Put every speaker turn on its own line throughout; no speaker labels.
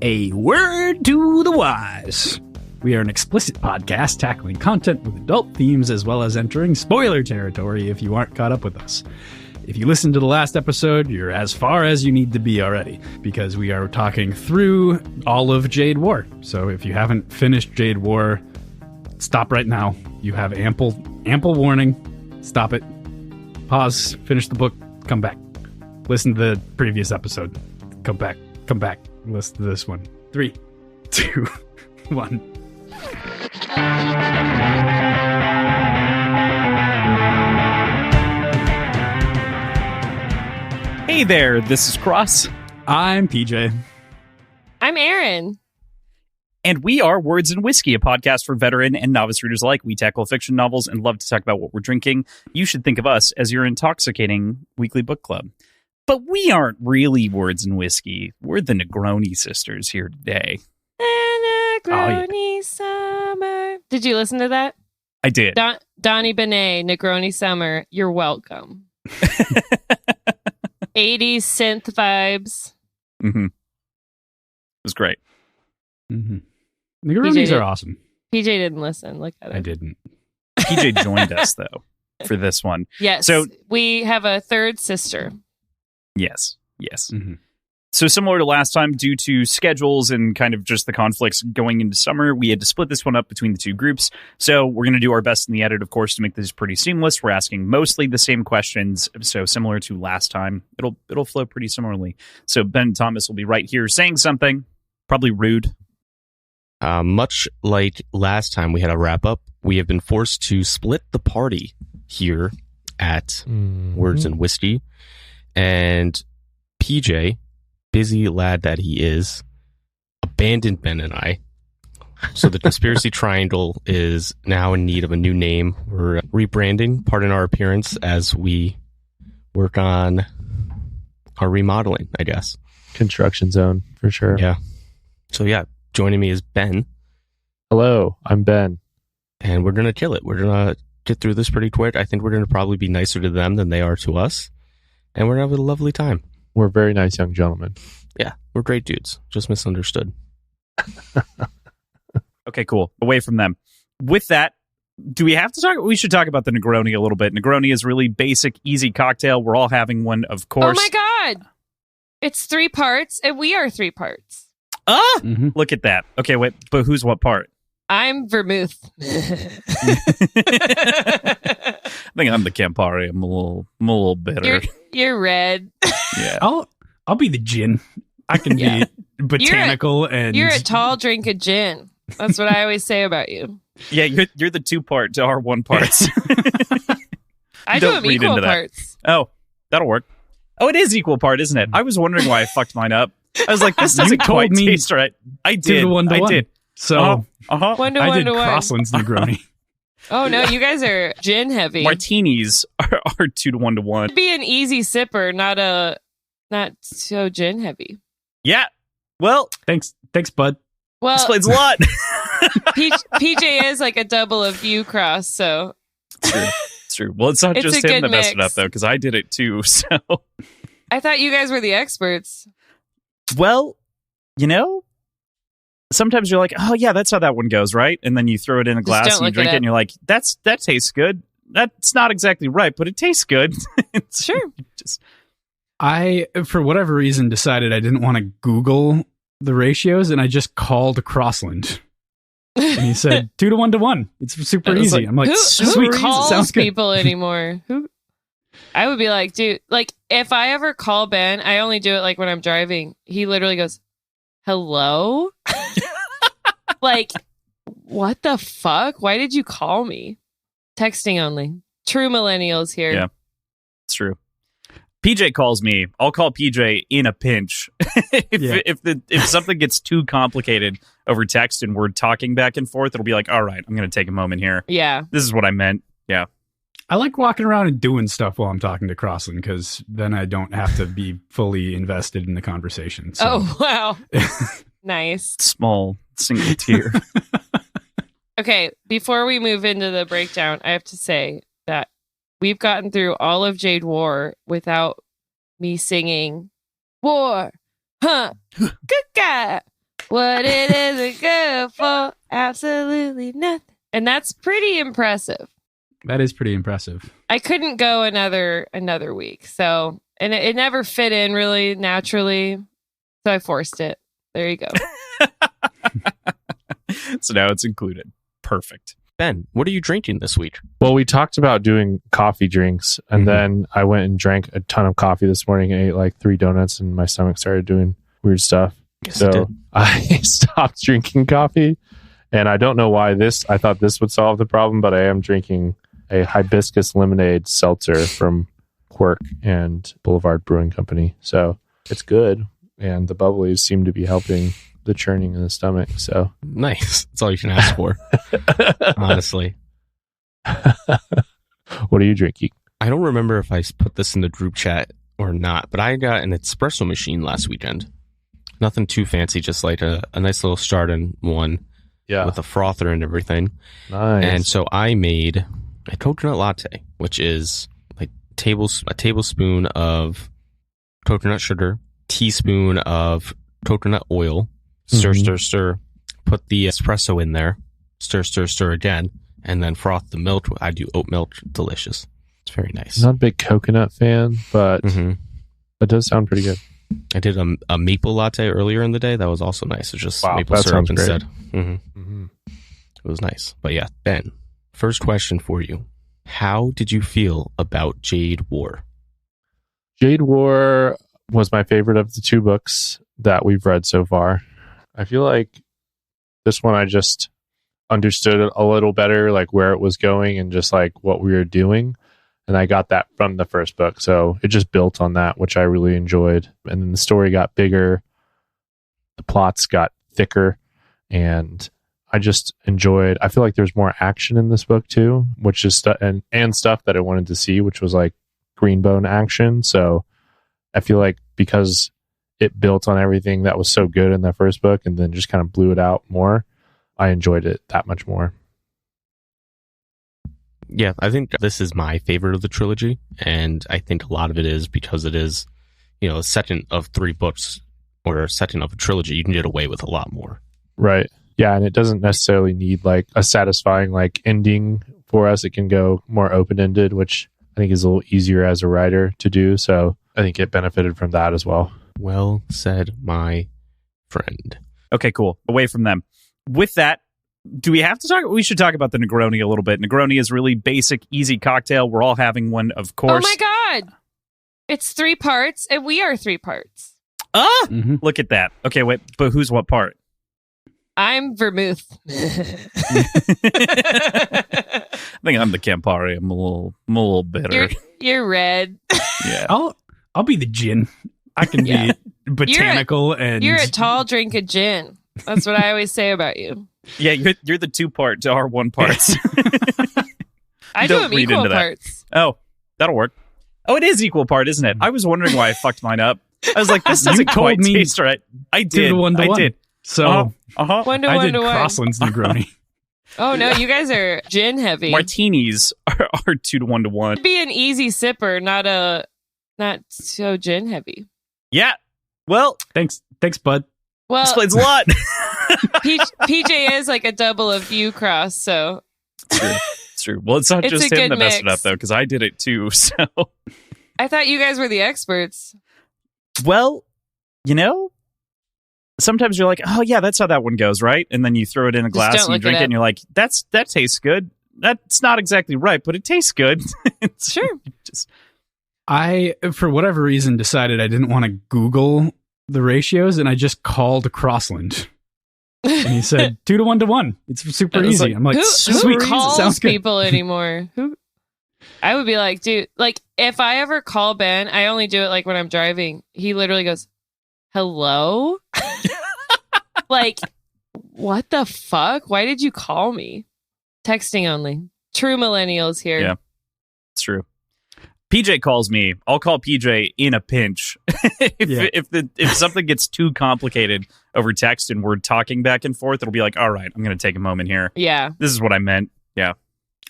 A word to the wise. We are an explicit podcast tackling content with adult themes as well as entering spoiler territory if you aren't caught up with us. If you listened to the last episode, you're as far as you need to be already, because we are talking through all of Jade War. So if you haven't finished Jade War, stop right now. You have ample warning. Stop it. Pause. Finish the book. Come back. Listen to the previous episode. Come back. Listen to this one. 3, 2, 1.
Hey there, this is Cross.
I'm PJ.
I'm Aaron.
And we are Words and Whiskey, a podcast for veteran and novice readers alike. We tackle fiction novels and love to talk about what we're drinking. You should think of us as your intoxicating weekly book club. But we aren't really Words and Whiskey. We're the Negroni sisters here today.
Negroni Summer. Did you listen to that?
I did.
Donnie Benet, Negroni Summer. You're welcome. 80s synth vibes.
Mm-hmm. It was great.
Mm-hmm. Negronis are awesome.
PJ didn't listen. Look at it.
I didn't.
PJ joined us, though, for this one.
Yes. So we have a third sister.
Yes.
Mm-hmm.
So similar to last time, due to schedules and kind of just the conflicts going into summer, we had to split this one up between the two groups. So we're going to do our best in the edit, of course, to make this pretty seamless. We're asking mostly the same questions, so similar to last time. It'll flow pretty similarly. So Ben Thomas will be right here saying something, probably rude.
Much like last time we had a wrap up, we have been forced to split the party here at Words and Whiskey. And PJ, busy lad that he is, abandoned Ben and I. So the Conspiracy Triangle is now in need of a new name. We're rebranding, pardon our appearance, as we work on our remodeling, I guess.
Construction zone, for sure.
Yeah. So yeah, joining me is Ben.
Hello, I'm Ben.
And we're going to kill it. We're going to get through this pretty quick. I think we're going to probably be nicer to them than they are to us. And we're going to have a lovely time.
We're very nice young gentlemen.
Yeah, we're great dudes. Just misunderstood.
Okay, cool. Away from them. With that, do we have to talk? We should talk about the Negroni a little bit. Negroni is really basic, easy cocktail. We're all having one, of course.
Oh my God. It's 3 parts, and we are 3 parts.
Look at that. Okay, wait, but who's what part?
I'm vermouth.
I think I'm the Campari. I'm a little bitter.
You're red.
Yeah.
I'll be the gin. I can be botanical
you're a tall drink of gin. That's what I always say about you.
Yeah, you're the 2-part to our 1 parts.
I do them equal parts.
Oh, that'll work. Oh, it is equal part, isn't it? I was wondering why I fucked mine up. I was like, this doesn't quite taste right. I did.
2-to-1.
I did.
So
1-to-1
I did
to 1.
Crossland's Negroni.
Oh no, you guys are gin heavy.
Martinis are 2-to-1 to 1.
Be an easy sipper, not so gin heavy.
Yeah. Well,
thanks, bud.
Well,
explains a lot.
PJ is like a double of you, Cross. So
it's true. Well, it's not just him that messed it up though, because I did it too. So
I thought you guys were the experts.
Well, sometimes you're like, oh yeah, that's how that one goes, right? And then you throw it in a glass and you drink it and you're like, that tastes good. That's not exactly right, but it tastes good.
Sure.
I, for whatever reason, decided I didn't want to Google the ratios, and I just called Crossland. And he said 2-to-1 to 1. It's super easy. I'm like,
who calls people anymore? Who? I would be like, dude, like if I ever call Ben, I only do it like when I'm driving. He literally goes, hello? Like, what the fuck? Why did you call me? Texting only. True millennials here.
Yeah, it's true. PJ calls me. I'll call PJ in a pinch. If something gets too complicated over text and we're talking back and forth, it'll be like, all right, I'm going to take a moment here.
Yeah.
This is what I meant. Yeah.
I like walking around and doing stuff while I'm talking to Crossland, because then I don't have to be fully invested in the conversation. So.
Oh, wow. Nice.
Small single tear.
Okay, before we move into the breakdown, I have to say that we've gotten through all of Jade War without me singing War, huh, good guy, What it isn't good for, absolutely nothing. And that's pretty impressive.
That is pretty impressive.
I couldn't go another week. So, and it never fit in really naturally. So I forced it. There you go.
So now it's included. Perfect.
Ben, what are you drinking this week?
Well, we talked about doing coffee drinks, and then I went and drank a ton of coffee this morning and ate like 3 donuts, and my stomach started doing weird stuff.
Yes,
So I stopped drinking coffee, and I don't know why I thought this would solve the problem, but I am drinking a hibiscus lemonade seltzer from Quirk and Boulevard Brewing Company. So it's good, and the bubblies seem to be helping the churning in the stomach. So
Nice. That's all you can ask for, honestly.
What are you drinking?
I don't remember if I put this in the group chat or not, but I got an espresso machine last weekend. Nothing too fancy, just like a nice little starting one with a frother and everything.
Nice.
And so I made a coconut latte, which is like a tablespoon of coconut sugar, teaspoon of coconut oil, stir, stir, put the espresso in there, stir, stir again, and then froth the milk. I do oat milk. Delicious. It's very nice.
I'm not a big coconut fan, but it does sound pretty good.
I did a maple latte earlier in the day. That was also nice. It's just maple
that
syrup
sounds
instead.
great.
It was nice. But yeah, Ben, first question for you. How did you feel about Jade War?
Jade War was my favorite of the 2 books that we've read so far. I feel like this one I just understood it a little better, like where it was going and just like what we were doing. And I got that from the first book. So it just built on that, which I really enjoyed. And then the story got bigger. The plots got thicker. And I just enjoyed, I feel like there's more action in this book too, which is and stuff that I wanted to see, which was like Greenbone action. So I feel like because it built on everything that was so good in the first book and then just kind of blew it out more, I enjoyed it that much more.
Yeah, I think this is my favorite of the trilogy, and I think a lot of it is because it is, a second of 3 books or a second of a trilogy. You can get away with a lot more.
Right. Yeah, and it doesn't necessarily need like a satisfying like ending for us. It can go more open-ended, which I think is a little easier as a writer to do. So I think it benefited from that as well.
Well said, my friend.
Okay, cool. Away from them. With that, do we have to talk? We should talk about the Negroni a little bit. Negroni is really basic, easy cocktail. We're all having one, of course.
Oh my God. It's 3 parts and we are 3 parts.
Look at that. Okay, wait, but who's what part?
I'm vermouth.
I think I'm the Campari. I'm a little bitter.
You're red.
Yeah.
I'll be the gin. I can be botanical and
you're a tall drink of gin. That's what I always say about you.
Yeah, you're the 2 part to our 1 parts.
I do them equal parts.
Oh, that'll work. Oh, it is equal part, isn't it? I was wondering why I fucked mine up. I was like, this doesn't quite taste right. I did.
2-to-1.
I did.
So
1 to 1
I did
to 1.
Crossland's Negroni.
Oh no, you guys are gin heavy.
Martinis are 2-to-1 to 1.
Be an easy sipper, not so gin heavy.
Yeah. Well,
thanks, bud.
Well,
explains a lot.
PJ is like a double of you, Cross. So
it's true. Well, it's not
It's
just
a
him
good
that messed it
mix.
up though, because I did it too. So,
I thought you guys were the experts.
well, sometimes you're like, oh yeah, that's how that one goes, right? And then you throw it in a glass
don't
and you
look
drink
it
it,
up.
and you're like, that tastes good. That's not exactly right, but it tastes good.
Sure.
Just
I, for whatever reason, decided I didn't want to Google the ratios, and I just called Crossland. And he said 2-to-1 to 1. It's super
was
easy.
like,
I'm like,
Who
sweet.
calls
Sounds good.
people anymore? Who? I would be like, dude, like if I ever call Ben, I only do it like when I'm driving. He literally goes, "Hello?" Like, what the fuck? Why did you call me? Texting only. True millennials here.
Yeah. It's true. PJ calls me. I'll call PJ in a pinch. If something gets too complicated over text and we're talking back and forth, it'll be like, all right, I'm going to take a moment here.
Yeah.
This is what I meant. Yeah.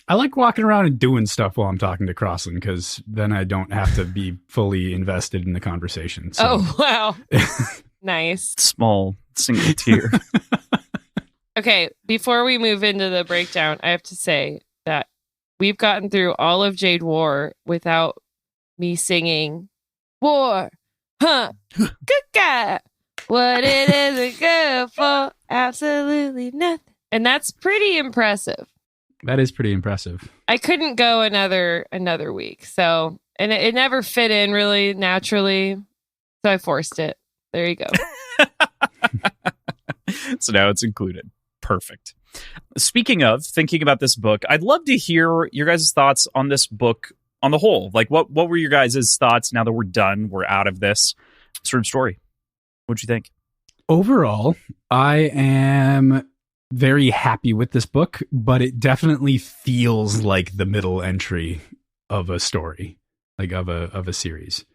I like walking around and doing stuff while I'm talking to Crossland, because then I don't have to be fully invested in the conversation. So.
Oh, wow. Nice.
Small single tear.
Okay, before we move into the breakdown, I have to say that we've gotten through all of Jade War without me singing War, huh? Good guy. What it isn't good for? Absolutely nothing. And that's pretty impressive.
That is pretty impressive.
I couldn't go another week, so and it never fit in really naturally, so I forced it. There you go.
So now it's included. Perfect. Speaking of thinking about this book, I'd love to hear your guys' thoughts on this book on the whole. Like, what were your guys' thoughts now that we're done? We're out of this sort of story. What'd you think?
Overall, I am very happy with this book, but it definitely feels like the middle entry of a story, like of a series.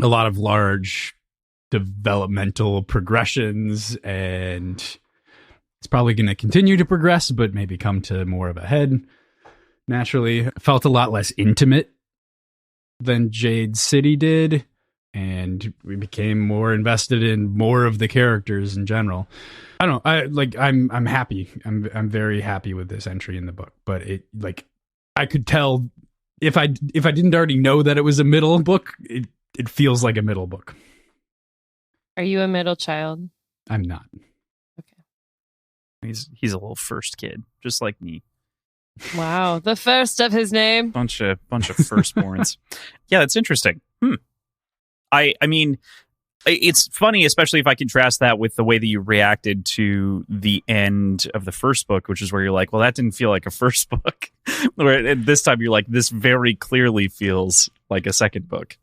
A lot of large developmental progressions, and it's probably going to continue to progress, but maybe come to more of a head naturally. Felt a lot less intimate than Jade City did, and we became more invested in more of the characters in general. I'm happy. I'm very happy with this entry in the book, but it, like, I could tell if I didn't already know that it was a middle book, it feels like a middle book.
Are you a middle child?
I'm not.
He's a little first kid, just like me.
Wow, the first of his name.
Bunch of firstborns. Yeah, that's interesting. I mean, it's funny, especially if I contrast that with the way that you reacted to the end of the first book, which is where you're like, well, that didn't feel like a first book. Where this time you're like, this very clearly feels like a second book.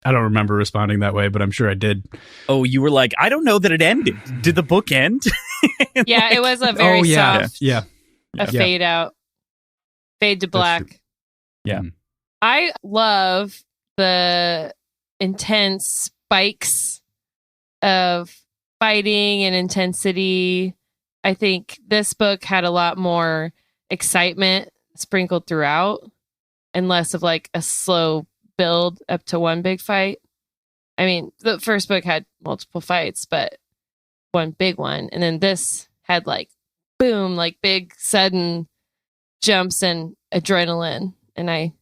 I don't remember responding that way, but I'm sure I did.
Oh, you were like, I don't know that it ended. Did the book end?
Yeah,
like,
it was a very soft fade out. Fade to black.
Yeah.
I love the intense spikes of fighting and intensity. I think this book had a lot more excitement sprinkled throughout and less of like a slow build up to one big fight. I mean, the first book had multiple fights, but one big one. And then this had like, boom, like big sudden jumps and adrenaline. And I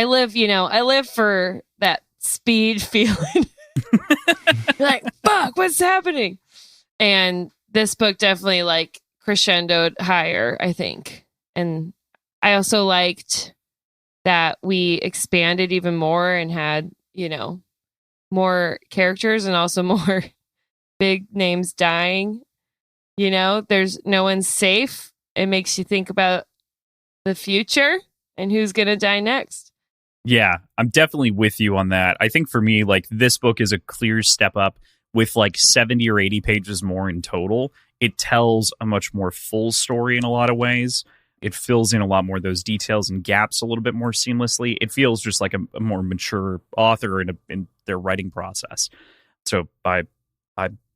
live for that speed feeling. Like, fuck, what's happening? And this book definitely like crescendoed higher, I think. And I also liked that we expanded even more and had, more characters and also more big names dying. There's no one's safe. It makes you think about the future and who's going to die next.
Yeah, I'm definitely with you on that. I think for me, like, this book is a clear step up with like 70 or 80 pages more in total. It tells a much more full story in a lot of ways. It fills in a lot more of those details and gaps a little bit more seamlessly. It feels just like a more mature author in their writing process. So I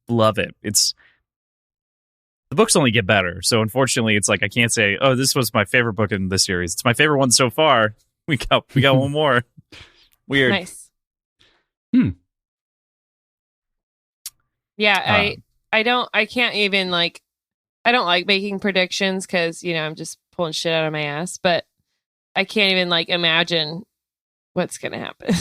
love it. The books only get better. So unfortunately, it's like I can't say, oh, this was my favorite book in this series. It's my favorite one so far. We got one more. Weird.
Nice. Yeah, I don't like making predictions because, I'm just pulling shit out of my ass, but I can't even like imagine what's going to happen.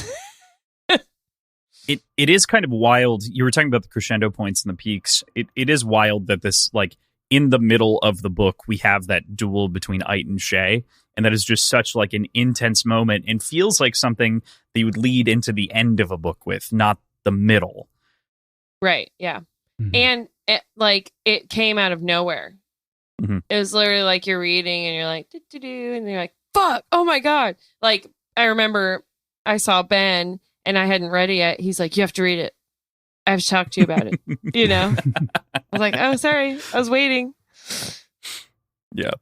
It is kind of wild. You were talking about the crescendo points and the peaks. It is wild that this, like, in the middle of the book, we have that duel between Ite and Shay, and that is just such like an intense moment and feels like something that you would lead into the end of a book with, not the middle.
Right. Yeah. Mm-hmm. And it came out of nowhere. Mm-hmm. It was literally like you're reading and you're like, do-do-do, and you're like, fuck, oh my God. Like, I remember I saw Ben and I hadn't read it yet. He's like, you have to read it. I have to talk to you about it. I was like, oh, sorry. I was waiting.
Yeah.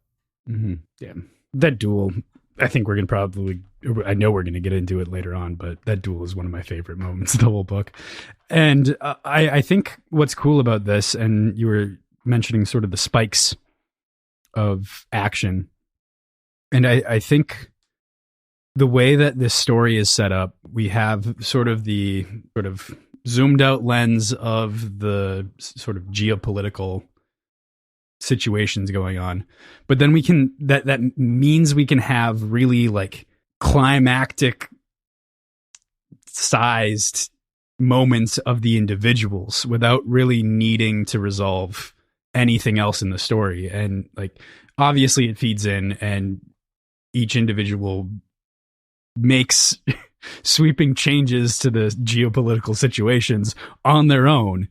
Mm-hmm. Yeah. That duel, I think I know we're going to get into it later on, but that duel is one of my favorite moments of the whole book. And I think what's cool about this, and you were mentioning sort of the spikes of action, and I think the way that this story is set up, we have sort of zoomed out lens of the sort of geopolitical situations going on. But then we can, that means we can have really like climactic sized moments of the individuals without really needing to resolve anything else in the story. And like, obviously it feeds in and each individual makes sweeping changes to the geopolitical situations on their own.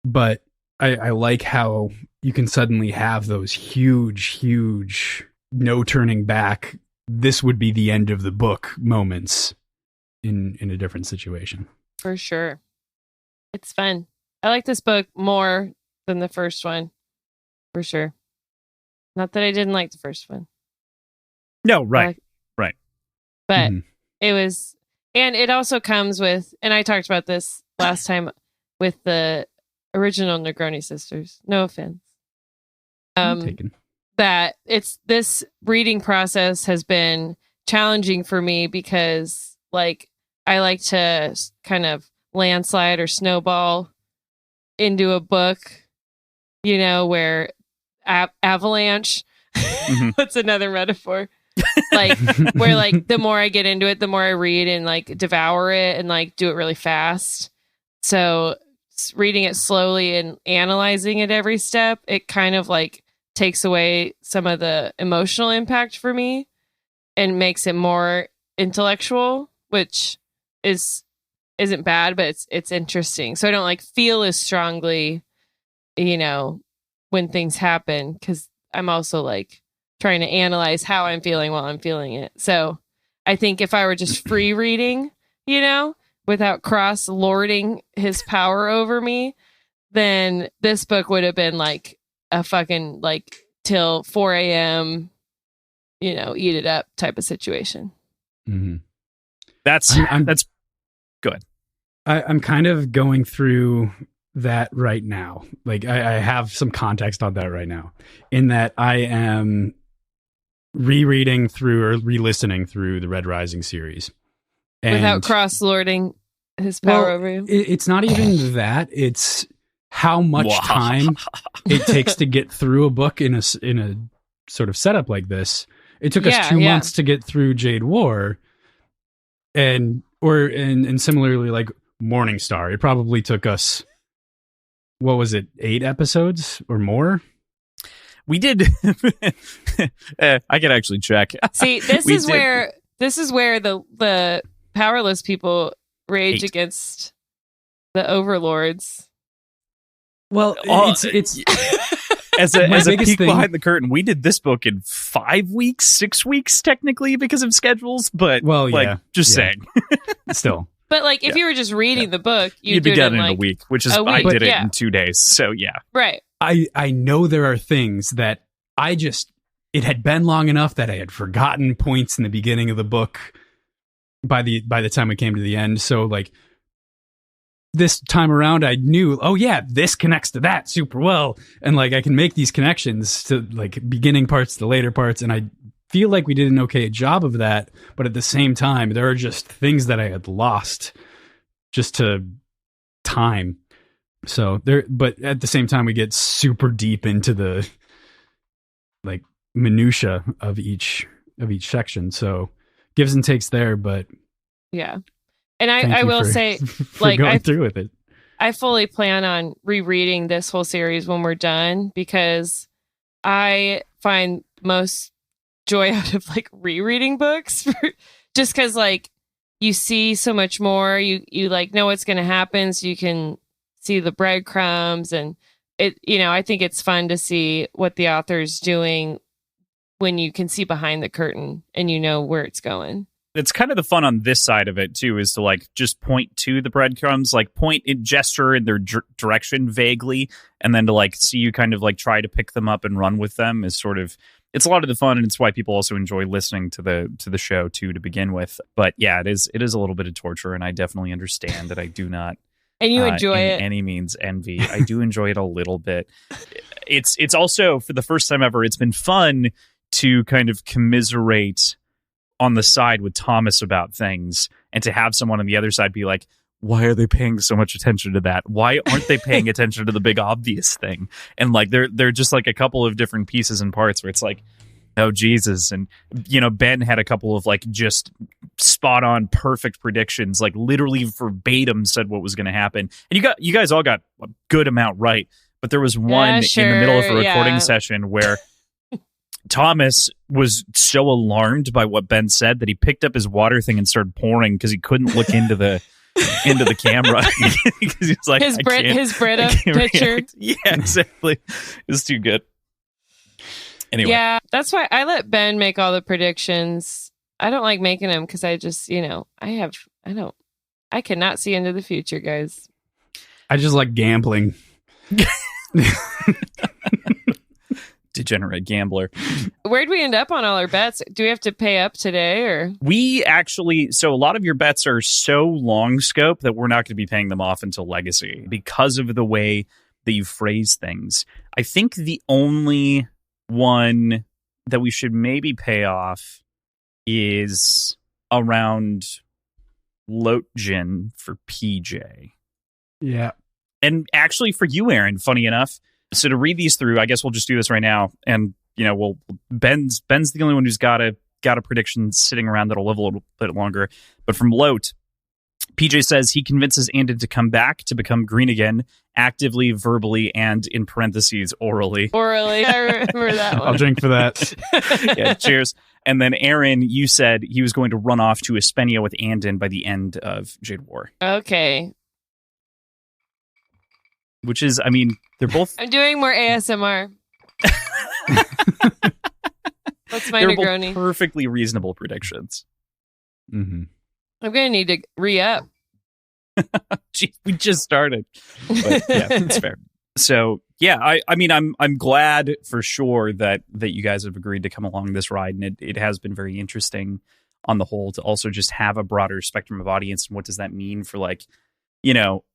But I like how you can suddenly have those huge no turning back, this would be the end of the book moments in a different situation.
For sure. It's fun. I like this book more than the first one. For sure. Not that I didn't like the first one.
No, right. Right.
But it was, and it also comes with, and I talked about this last time with the original Negroni sisters. No offense. That it's, this reading process has been challenging for me because like I like to kind of landslide or snowball into a book, you know, where avalanche, what's another metaphor? Like where like the more I get into it, the more I read and like devour it and like do it really fast. So reading it slowly and analyzing it every step, it kind of like takes away some of the emotional impact for me and makes it more intellectual, which isn't bad, but it's interesting. So I don't like feel as strongly, you know, when things happen, because I'm also like trying to analyze how I'm feeling while I'm feeling it. So I think if I were just free reading, you know, without Cross lording his power over me, then this book would have been like a fucking like till 4 a.m., you know, eat it up type of situation.
Mm-hmm.
That's good.
I'm kind of going through that right now. Like I have some context on that right now, in that I am rereading through or re-listening through the Red Rising series. And
without cross-lording his power over you?
It's not even that. It's how much time it takes to get through a book in a sort of setup like this. It took us 2 months to get through Jade War. And similarly, like Morningstar, it probably took us, what was it, 8 episodes or more?
We did. I can actually check.
See, this is where the powerless people rage against the overlords.
Well, it's
as a peek behind the curtain, we did this book in 5 weeks, 6 weeks, technically, because of schedules. But saying,
still.
But like, if you were just reading the book,
you'd be done in a week, which is I did it in 2 days. So yeah,
right.
I know there are things that it had been long enough that I had forgotten points in the beginning of the book by the time we came to the end. So like this time around, I knew, oh yeah, this connects to that super well. And like, I can make these connections to like beginning parts to later parts. And I feel like we did an okay job of that. But at the same time, there are just things that I had lost just to time. So but at the same time, we get super deep into the like minutia of each section. So gives and takes there, but
yeah. And I will say, like,
going through with it.
I fully plan on rereading this whole series when we're done, because I find most joy out of like rereading books, just because like you see so much more. You like know what's going to happen, so you can see the breadcrumbs, and it. You know, I think it's fun to see what the author's doing when you can see behind the curtain and you know where it's going.
It's kind of the fun on this side of it too, is to like just point to the breadcrumbs, like point and gesture in their direction vaguely, and then to like see you kind of like try to pick them up and run with them is sort of, it's a lot of the fun, and it's why people also enjoy listening to the show too to begin with. But yeah, it is a little bit of torture, and I definitely understand that I do not
and you enjoy
in
it
any means envy. I do enjoy it a little bit. It's also, for the first time ever, it's been fun to kind of commiserate on the side with Thomas about things, and to have someone on the other side be like, why are they paying so much attention to that? Why aren't they paying attention to the big obvious thing? And like they're just like a couple of different pieces and parts where it's like, oh Jesus. And Ben had a couple of like just spot on perfect predictions, like literally verbatim said what was going to happen. And you guys all got a good amount right, but there was one in the middle of a recording session where Thomas was so alarmed by what Ben said that he picked up his water thing and started pouring because he couldn't look into the camera because he was like his
Brita picture.
React. Yeah, exactly. It's too good. Anyway,
yeah, that's why I let Ben make all the predictions. I don't like making them because I just I cannot see into the future, guys.
I just like gambling.
Degenerate gambler.
Where'd we end up on all our bets? Do we have to pay up today, or
we actually? So a lot of your bets are so long scope that we're not going to be paying them off until Legacy because of the way that you phrase things. I think the only one that we should maybe pay off is around Lotjin for PJ.
Yeah,
and actually for you, Aaron. Funny enough. So to read these through, I guess we'll just do this right now. And, Ben's the only one who's got a prediction sitting around that'll live a little bit longer. But from Lot, PJ says he convinces Andon to come back to become green again, actively, verbally, and in parentheses, orally.
Orally. I remember that one.
I'll drink for that.
Yeah, cheers. And then Aaron, you said he was going to run off to Espenia with Andon by the end of Jade War.
Okay.
Which is, they're both...
I'm doing more ASMR. That's my
They're
Negroni.
Both perfectly reasonable predictions.
Mm-hmm.
I'm going to need to re-up.
Jeez, we just started. But yeah, it's fair. So, yeah, I'm glad for sure that you guys have agreed to come along this ride. And it has been very interesting on the whole to also just have a broader spectrum of audience. And what does that mean for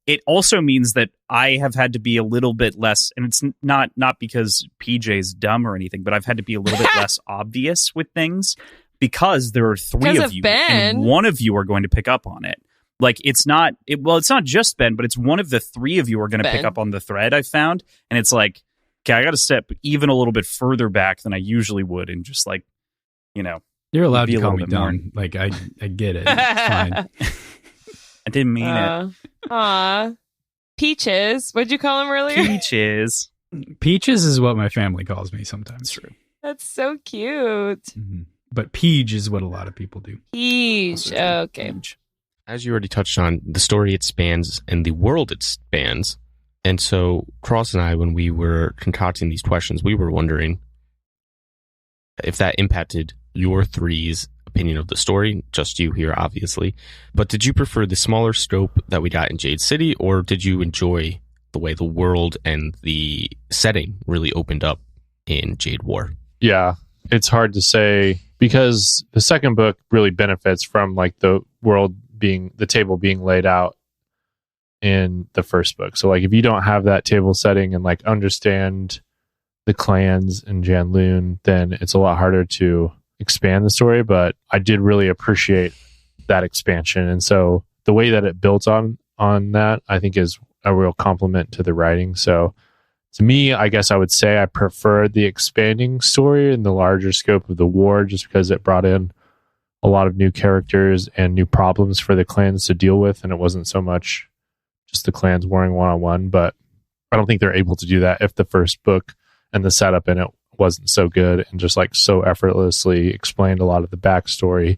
it also means that I have had to be a little bit less, and it's not because PJ's dumb or anything, but I've had to be a little bit less obvious with things because there are three of you,
Ben.
and one of you are going to pick up on it. Like it's not just Ben, but it's one of the three of you are going to pick up on the thread I found, and it's like, okay, I got to step even a little bit further back than I usually would, and just
you're allowed to call me dumb. Like I get it. It's fine.
I didn't mean it.
Aw. Peaches. What'd you call him earlier?
Peaches.
Peaches is what my family calls me sometimes.
True.
That's so cute.
Mm-hmm. But Peach is what a lot of people do.
Peach. Okay.
As you already touched on, the story it spans and the world it spans. And so Cross and I, when we were concocting these questions, we were wondering if that impacted your three's opinion of the story, just you here, obviously. But did you prefer the smaller scope that we got in Jade City, or did you enjoy the way the world and the setting really opened up in Jade War?
Yeah, it's hard to say because the second book really benefits from like the table being laid out in the first book. So like if you don't have that table setting and like understand the clans in Janloon, then it's a lot harder to expand the story. But I did really appreciate that expansion, and so the way that it built on that, I think, is a real compliment to the writing. So to me, I guess I would say I preferred the expanding story in the larger scope of the war, just because it brought in a lot of new characters and new problems for the clans to deal with, and it wasn't so much just the clans warring one-on-one. But I don't think they're able to do that if the first book and the setup in it wasn't so good and just like so effortlessly explained a lot of the backstory,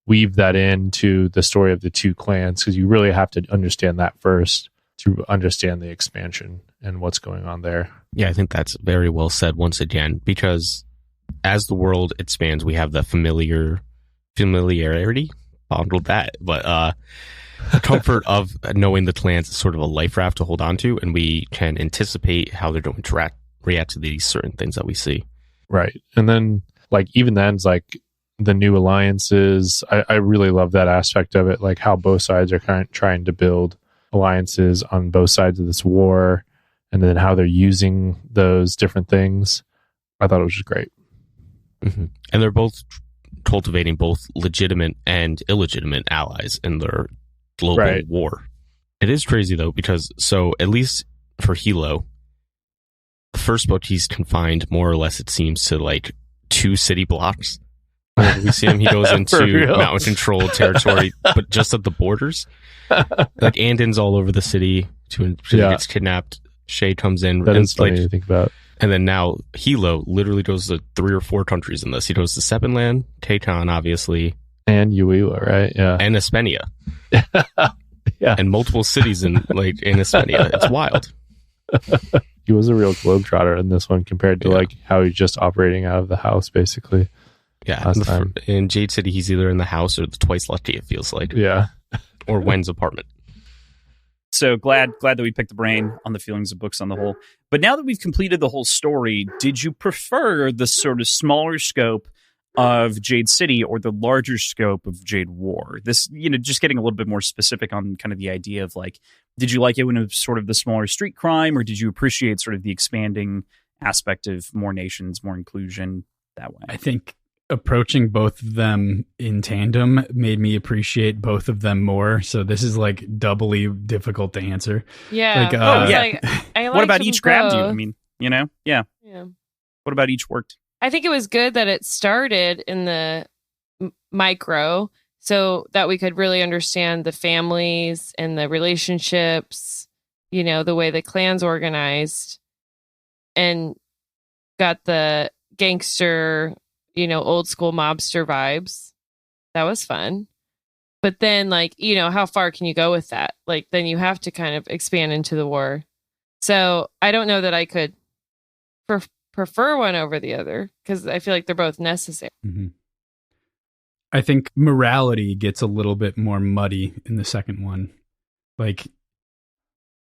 weave that into the story of the two clans, because you really have to understand that first to understand the expansion and what's going on there.
Yeah, I think that's very well said once again, because as the world expands, we have the familiarity, bundled that, but the comfort of knowing the clans is sort of a life raft to hold on to, and we can anticipate how they're going to react to these certain things that we see.
Right. And then like even then it's like the new alliances, I really love that aspect of it, like how both sides are kind of trying to build alliances on both sides of this war, and then how they're using those different things. I thought it was just great.
Mm-hmm. And they're both cultivating both legitimate and illegitimate allies in their global war. It is crazy though, because so at least for Hilo, the first book he's confined more or less, it seems, to like 2 city blocks. Whenever we see him, he goes into mountain control territory, but just at the borders. Like Andon's all over the city to he gets kidnapped. Shay comes in.
That is funny to think about.
And then now Hilo literally goes to 3 or 4 countries in this. He goes to Sepenland, Takon, obviously,
and Uiwa, right? Yeah,
and Espenia.
Yeah,
and multiple cities in Espenia. It's wild.
He was a real globetrotter in this one compared to like how he's just operating out of the house, basically.
Yeah, in Jade City, he's either in the house or the Twice Lucky, it feels like.
Yeah,
or Wen's apartment.
So glad that we picked the brain on the feelings of books on the whole. But now that we've completed the whole story, did you prefer the sort of smaller scope of Jade City or the larger scope of Jade War? This, just getting a little bit more specific on kind of the idea of like, did you like it when it was sort of the smaller street crime, or did you appreciate sort of the expanding aspect of more nations, more inclusion that way?
I think approaching both of them in tandem made me appreciate both of them more. So this is like doubly difficult to answer.
Yeah.
Like, what about each grabbed you? I mean, yeah. What about each worked?
I think it was good that it started in the micro so that we could really understand the families and the relationships, the way the clan's organized, and got the gangster, old school mobster vibes. That was fun. But then, like, how far can you go with that? Like, then you have to kind of expand into the war. So I don't know that I could prefer one over the other, because I feel like they're both necessary.
Mm-hmm. I think morality gets a little bit more muddy in the second one. Like,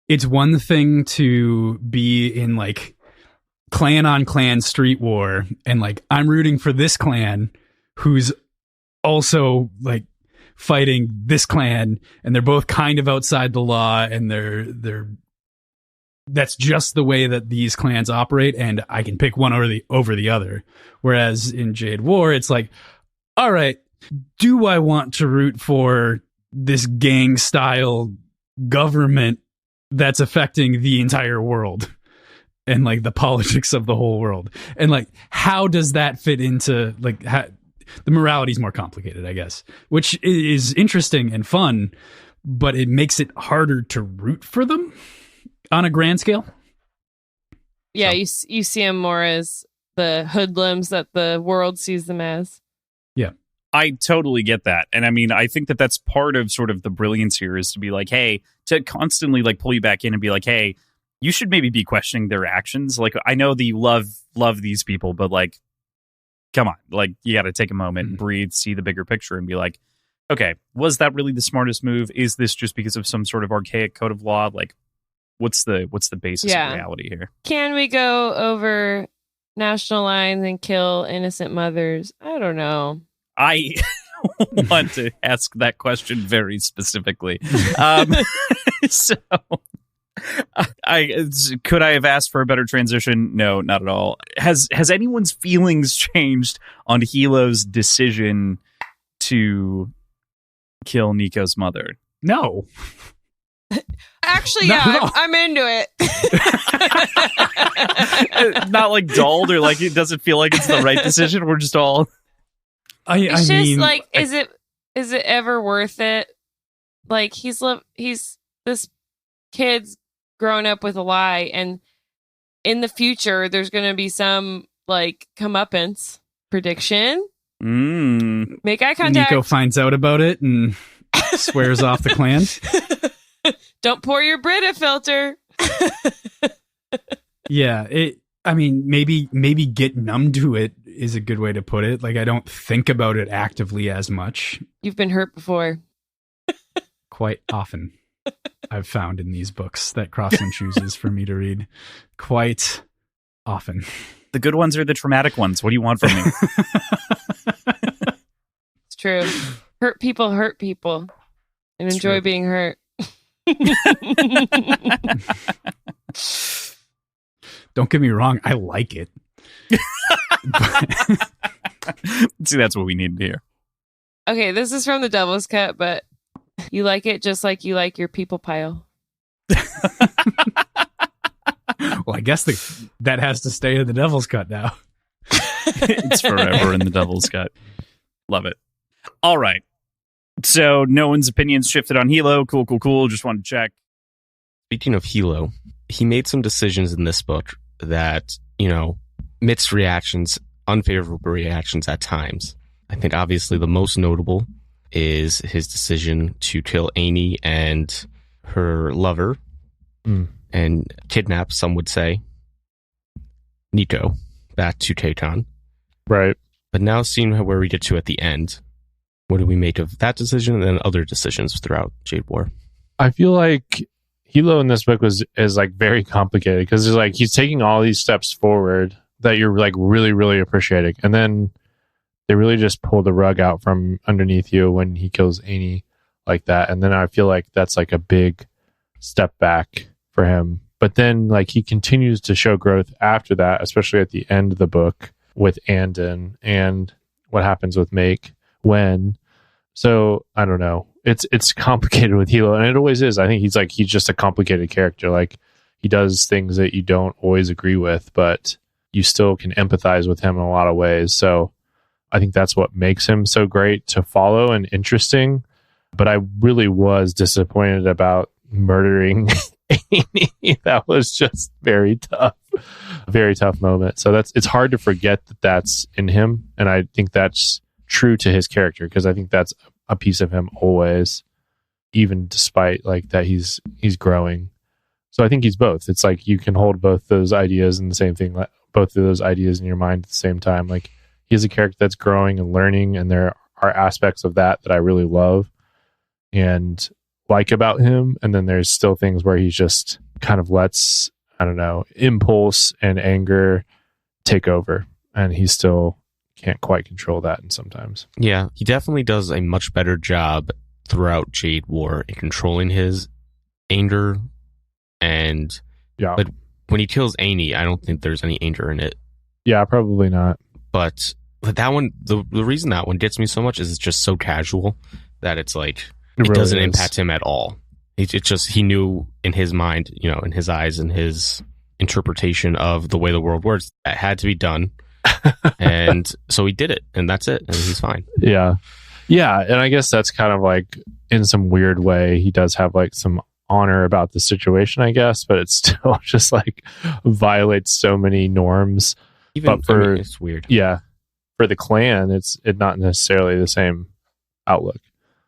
it's one thing to be in like clan on clan street war, and like I'm rooting for this clan who's also like fighting this clan, and they're both kind of outside the law, and they're that's just the way that these clans operate, and I can pick one over the other. Whereas in Jade War, it's like, all right, do I want to root for this gang style government that's affecting the entire world and like the politics of the whole world? And like, how does that fit into like the morality is more complicated, I guess, which is interesting and fun, but it makes it harder to root for them on a grand scale.
Yeah, so. You see them more as the hoodlums that the world sees them as.
Yeah.
I totally get that. And I mean, I think that that's part of sort of the brilliance here, is to be like, hey, to constantly like pull you back in and be like, hey, you should maybe be questioning their actions. Like, I know that you love these people, but like, come on, like you got to take a moment, breathe, see the bigger picture, and be like, okay, was that really the smartest move? Is this just because of some sort of archaic code of law? Like, what's the basis of reality here? Can
we go over national lines and kill innocent mothers? I don't know.
I want to ask that question very specifically. So could I have asked for a better transition? No, not at all. Has anyone's feelings changed on Hilo's decision to kill Nico's mother?
No.
Actually, yeah, I'm into
it. Not like dulled, or like it doesn't feel like it's the right decision. We're just all.
It's just like, is it ever worth it? Like he's this kid's grown up with a lie, and in the future there's going to be some like comeuppance prediction. Make eye contact.
Nico finds out about it and swears off the clan.
Don't pour your Brita filter.
Yeah, maybe get numb to it is a good way to put it. Like, I don't think about it actively as much.
You've been hurt before.
Quite often. I've found in these books that Crossland chooses for me to read. Quite often.
The good ones are the traumatic ones. What do you want from me?
It's true. Hurt people and it's enjoy being hurt.
Don't get me wrong, I like it.
See, that's what we need to hear.
Okay, this is from the Devil's Cut, but You like it just like you like your people pile.
Well, I guess that has to stay in the Devil's Cut now.
It's forever in the Devil's Cut. Love it. All right. So no one's opinions shifted on Hilo. Cool. Just wanted to check.
Speaking of Hilo, he made some decisions in this book that, mixed reactions, unfavorable reactions at times. I think obviously the most notable is his decision to kill Amy and her lover and kidnap, some would say, Nico back to Taycan.
Right.
But now seeing where we get to at the end, what do we make of that decision and then other decisions throughout Jade War?
I feel like Hilo in this book is like very complicated because it's like he's taking all these steps forward that you're like really, really appreciating. And then they really just pull the rug out from underneath you when he kills Amy like that. And then I feel like that's like a big step back for him. But then like he continues to show growth after that, especially at the end of the book with Andon and what happens with Make when. So I don't know. It's complicated with Hilo, and it always is. I think he's just a complicated character. Like he does things that you don't always agree with, but you still can empathize with him in a lot of ways. So I think that's what makes him so great to follow and interesting. But I really was disappointed about murdering Amy. That was just very tough moment. So it's hard to forget that that's in him, and I think that's true to his character because I think that's a piece of him always, even despite like that he's growing. So I think he's both. It's like you can hold both those ideas in the same thing, like both of those ideas in your mind at the same time. Like he's a character that's growing and learning, and there are aspects of that I really love and like about him. And then there's still things where he's just kind of lets, I don't know, impulse and anger take over, and he still can't quite control that. And sometimes,
yeah, he definitely does a much better job throughout Jade War in controlling his anger. And
yeah,
but when he kills Amy, I don't think there's any anger in it.
Yeah, probably not.
But that one, the reason that one gets me so much is it's just so casual that it's like it really doesn't impact him at all. It's just he knew in his mind, in his eyes and his interpretation of the way the world works, that had to be done. And so he did it, and that's it, and he's fine.
Yeah. And I guess that's kind of like in some weird way he does have like some honor about the situation, I guess, but it's still just like violates so many norms.
Even for it's weird.
Yeah, for the clan, it's not necessarily the same outlook.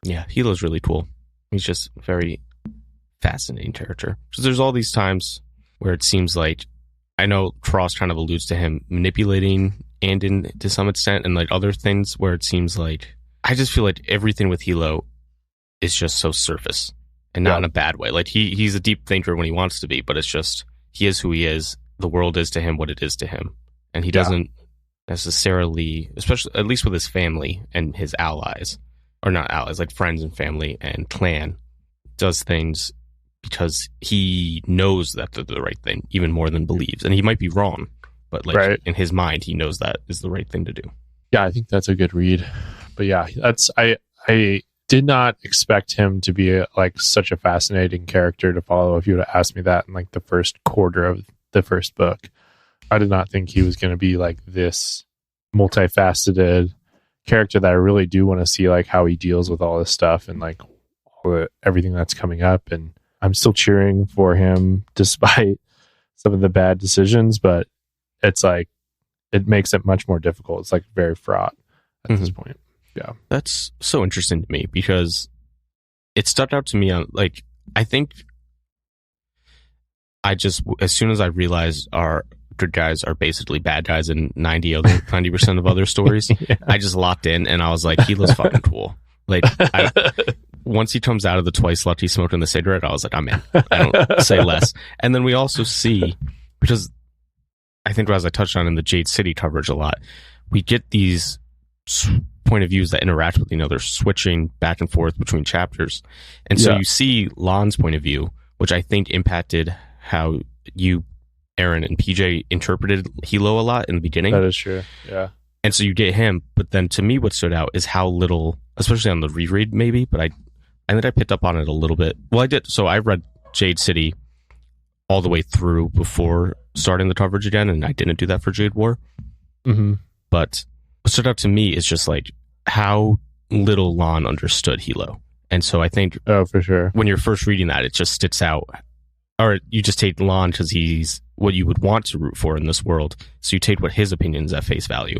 Yeah, Hilo's really cool. He's just a very fascinating character. So there's all these times where it seems like, I know Cross kind of alludes to him manipulating Andon to some extent, and like other things where it seems like, I just feel like everything with Hilo is just so surface and not in a bad way. Like he's a deep thinker when he wants to be, but it's just, he is who he is. The world is to him what it is to him. And he doesn't necessarily, especially at least with his family and his allies, or not allies, like friends and family and clan, does things because he knows that they're the right thing, even more than believes. And he might be wrong, but like in his mind, he knows that is the right thing to do.
Yeah, I think that's a good read. But yeah, I did not expect him to be like such a fascinating character to follow. If you would have asked me that in like the first quarter of the first book, I did not think he was going to be like this multifaceted character that I really do want to see like how he deals with all this stuff and like everything that's coming up. And I'm still cheering for him despite some of the bad decisions, but it's like it makes it much more difficult. It's like very fraught at this point. Yeah.
That's so interesting to me because it stuck out to me on like, I think as soon as I realized our good guys are basically bad guys in 90% of other stories, I just locked in and I was like, Hilo's fucking cool. Like once he comes out of the twice lucky smoking the cigarette, I was like, I'm in. I don't say less. And then we also see, because I think as I touched on in the Jade City coverage a lot, we get these point of views that interact with, they're switching back and forth between chapters. And so you see Lon's point of view, which I think impacted how you, Aaron, and PJ interpreted Hilo a lot in the beginning.
That is true. Yeah.
And so you get him, but then to me what stood out is how little, especially on the reread maybe, but and then I picked up on it a little bit. Well, I did. So I read Jade City all the way through before starting the coverage again, and I didn't do that for Jade War.
Mm-hmm.
But what stood out to me is just like how little Lon understood Hilo. And so I think
for sure,
when you're first reading that, it just sticks out. Or you just take Lon because he's what you would want to root for in this world. So you take what his opinions at face value,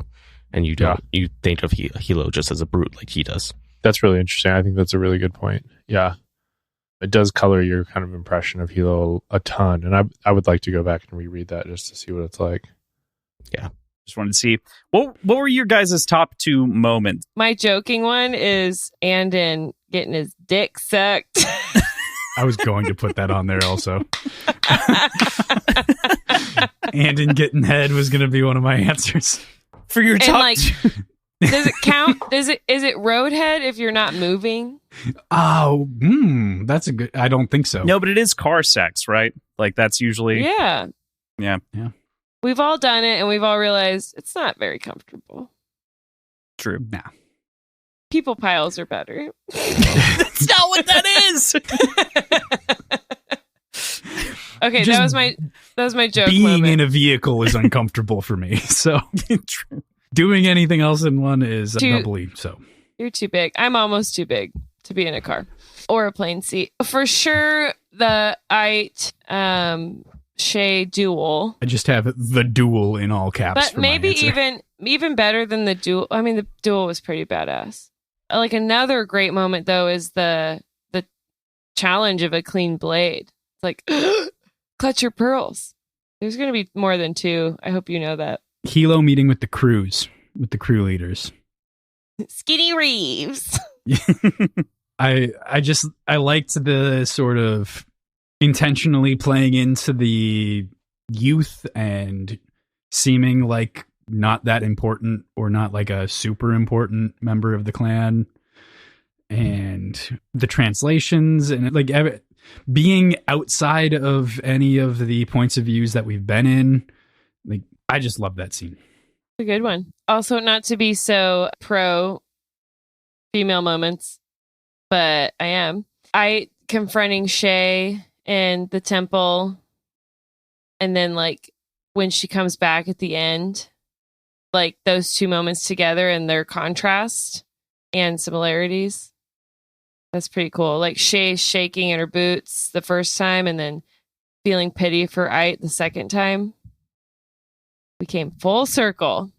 and you don't. You think of Hilo just as a brute like he does.
That's really interesting. I think that's a really good point. Yeah, it does color your kind of impression of Hilo a ton, and I would like to go back and reread that just to see what it's like.
Yeah.
Just wanted to see what were your guys' top 2 moments?
My joking one is Andon getting his dick sucked.
I was going to put that on there also. Andon getting head was going to be one of my answers
For your top
like, does it count? Is it roadhead if you're not moving?
Oh, that's a good. I don't think so.
No, but it is car sex, right? Like that's usually
Yeah. We've all done it, and we've all realized it's not very comfortable.
True.
Nah.
People piles are better.
That's not what that is.
Okay,
Just
that was my joke.
Being
moment.
in a vehicle is uncomfortable for me. So doing anything else in one is doubly so.
You're too big. I'm almost too big to be in a car or a plane seat. For sure, the Shay duel.
I just have the duel in all caps.
But maybe even better than the duel. I mean, the duel was pretty badass. Like another great moment though is the challenge of a clean blade. It's like clutch your pearls. There's going to be more than 2. I hope you know that.
Hilo meeting with the crew leaders.
Skinny Reeves.
I liked the sort of intentionally playing into the youth and seeming like not that important or not like a super important member of the clan, and the translations and like being outside of any of the points of views that we've been in. Like, I just love that scene.
A good one. Also, not to be so pro female moments, but I am. Confronting Shay in the temple, and then like when she comes back at the end, like those 2 moments together and their contrast and similarities. That's pretty cool. Like Shay shaking in her boots the first time and then feeling pity for Ait the second time. We came full circle.